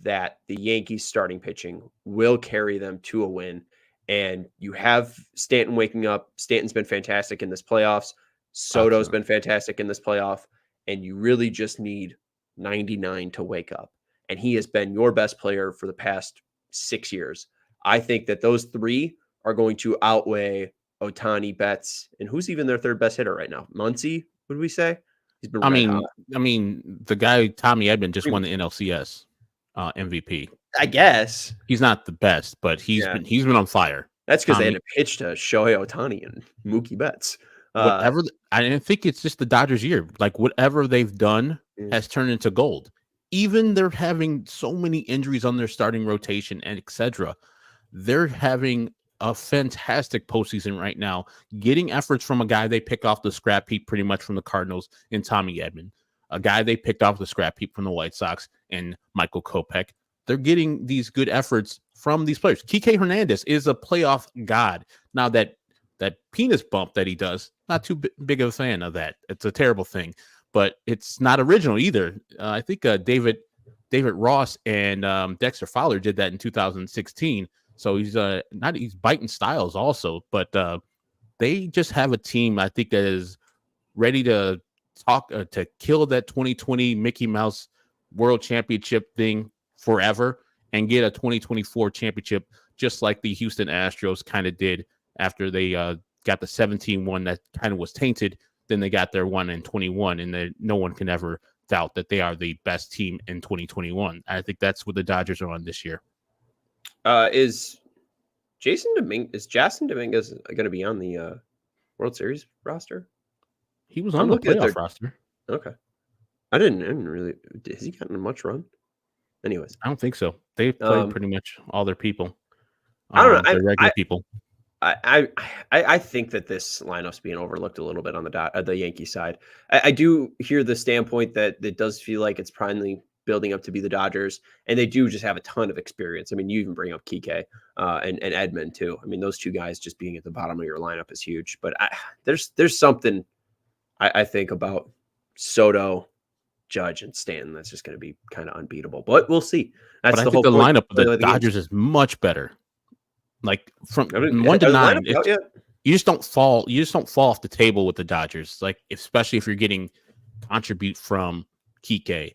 that the Yankees starting pitching will carry them to a win. And you have Stanton waking up. Stanton's been fantastic in this playoffs. Soto's been fantastic in this playoff. And you really just need 99 to wake up. And he has been your best player for the past 6 years. I think that those three are going to outweigh Ohtani, Betts, and who's even their third best hitter right now? Muncy, would we say? He's been I mean, the guy Tommy Edman just won the NLCS MVP. I guess he's not the best, but he's been on fire. That's because they had to pitch to Shohei Ohtani and Mookie Betts. I think it's just the Dodgers' year. Like whatever they've done has turned into gold. Even they're having so many injuries on their starting rotation and etc. They're having a fantastic postseason right now, getting efforts from a guy they picked off the scrap heap pretty much from the Cardinals in Tommy Edman, a guy they picked off the scrap heap from the White Sox and Michael Kopech. They're getting these good efforts from these players. Kike Hernandez is a playoff god. Now that penis bump that he does, not too big of a fan of that. It's a terrible thing, but it's not original either. I think David Ross and Dexter Fowler did that in 2016. So he's biting styles also, but they just have a team I think that is ready to to kill that 2020 Mickey Mouse World Championship thing forever and get a 2024 championship just like the Houston Astros kind of did after they got the 17-1 that kind of was tainted. Then they got their one in 21, and no one can ever doubt that they are the best team in 2021. I think that's what the Dodgers are on this year. Is Jason Dominguez going to be on the World Series roster? He was on the playoff roster. Okay. I didn't really. Has he gotten much run? Anyways, I don't think so. They played pretty much all their people. I don't know. Regular people. I think that this lineup's being overlooked a little bit on the Yankee side. I do hear the standpoint that it does feel like it's finally building up to be the Dodgers, and they do just have a ton of experience. I mean, you even bring up Kike and Edman too. I mean, those two guys just being at the bottom of your lineup is huge. But there's something I think about Soto, Judge, and Stanton that's just going to be kind of unbeatable. But we'll see. That's the whole point. Lineup of the Dodgers is much better. Like from 1 to 9, you just don't fall. You just don't fall off the table with the Dodgers. Like especially if you're getting contribute from Kike.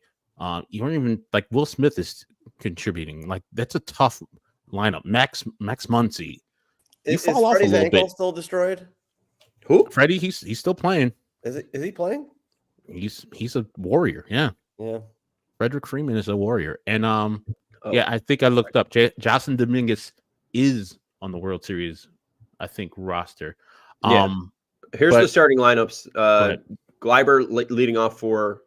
You don't even like Will Smith is contributing. Like that's a tough lineup. Max Muncy. Is Freddie's ankle still destroyed? Who? Freddie? He's still playing. Is he playing? He's a warrior. Yeah. Frederick Freeman is a warrior, and I think I looked up. Jason Dominguez is on the World Series, I think, roster. Here's the starting lineups. Gleyber leading off for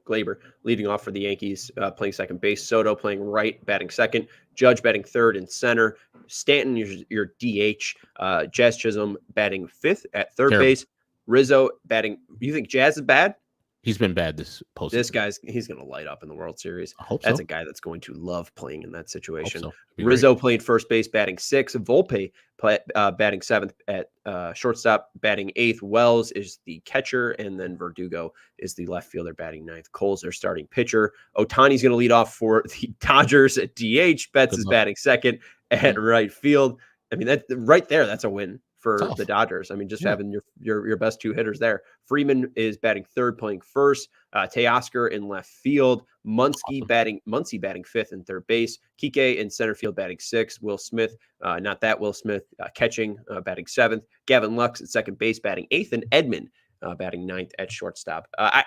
the Yankees, playing second base. Soto playing right, batting second. Judge batting third and center. Stanton, your DH. Jazz Chisholm batting fifth at third base. Rizzo batting. You think Jazz is bad? He's been bad this postseason. He's going to light up in the World Series. I hope That's so. a guy that's going to love playing in that situation. So. Rizzo playing first base, batting sixth. Volpe batting seventh at shortstop, batting eighth. Wells is the catcher, and then Verdugo is the left fielder, batting ninth. Cole's their starting pitcher. Ohtani's going to lead off for the Dodgers at DH. Betts is batting second at right field. I mean, that right there, that's a win for the Dodgers. I mean, just having your best two hitters there. Freeman is batting third, playing first. Teoscar in left field. Muncy batting fifth and third base. Kike in center field batting sixth. Will Smith, catching, batting seventh. Gavin Lux at second base batting eighth, and Edman batting ninth at shortstop. I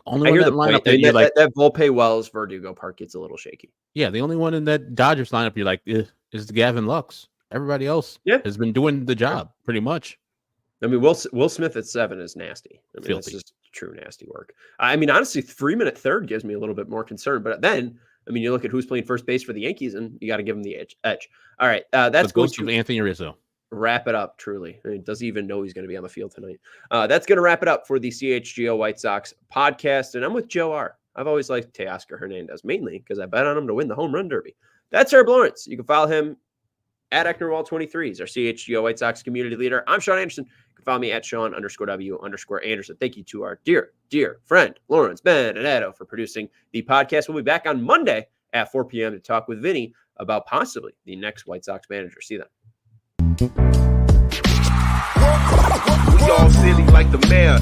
hear the lineup that Volpe Wells Verdugo part gets a little shaky. Yeah, the only one in that Dodgers lineup you're like is the Gavin Lux. Everybody else has been doing the job pretty much. I mean, Will Smith at 7 is nasty. I mean, filthy. It's just true nasty work. I mean, honestly, 3-minute third gives me a little bit more concern. But then, I mean, you look at who's playing first base for the Yankees, and you got to give them the edge. All right, that's going to Anthony Rizzo. Wrap it up, truly. I mean, does he even know he's going to be on the field tonight? That's going to wrap it up for the CHGO White Sox podcast. And I'm with Joe R. I've always liked Teoscar Hernandez, mainly because I bet on him to win the home run derby. That's Herb Lawrence. You can follow him at Ecknerwall23. He's our CHGO White Sox community leader. I'm Sean Anderson. You can follow me at Sean_W_Anderson. Thank you to our dear friend, Lawrence Benedetto, for producing the podcast. We'll be back on Monday at 4 p.m. to talk with Vinny about possibly the next White Sox manager. See you then. We all silly like the mayor.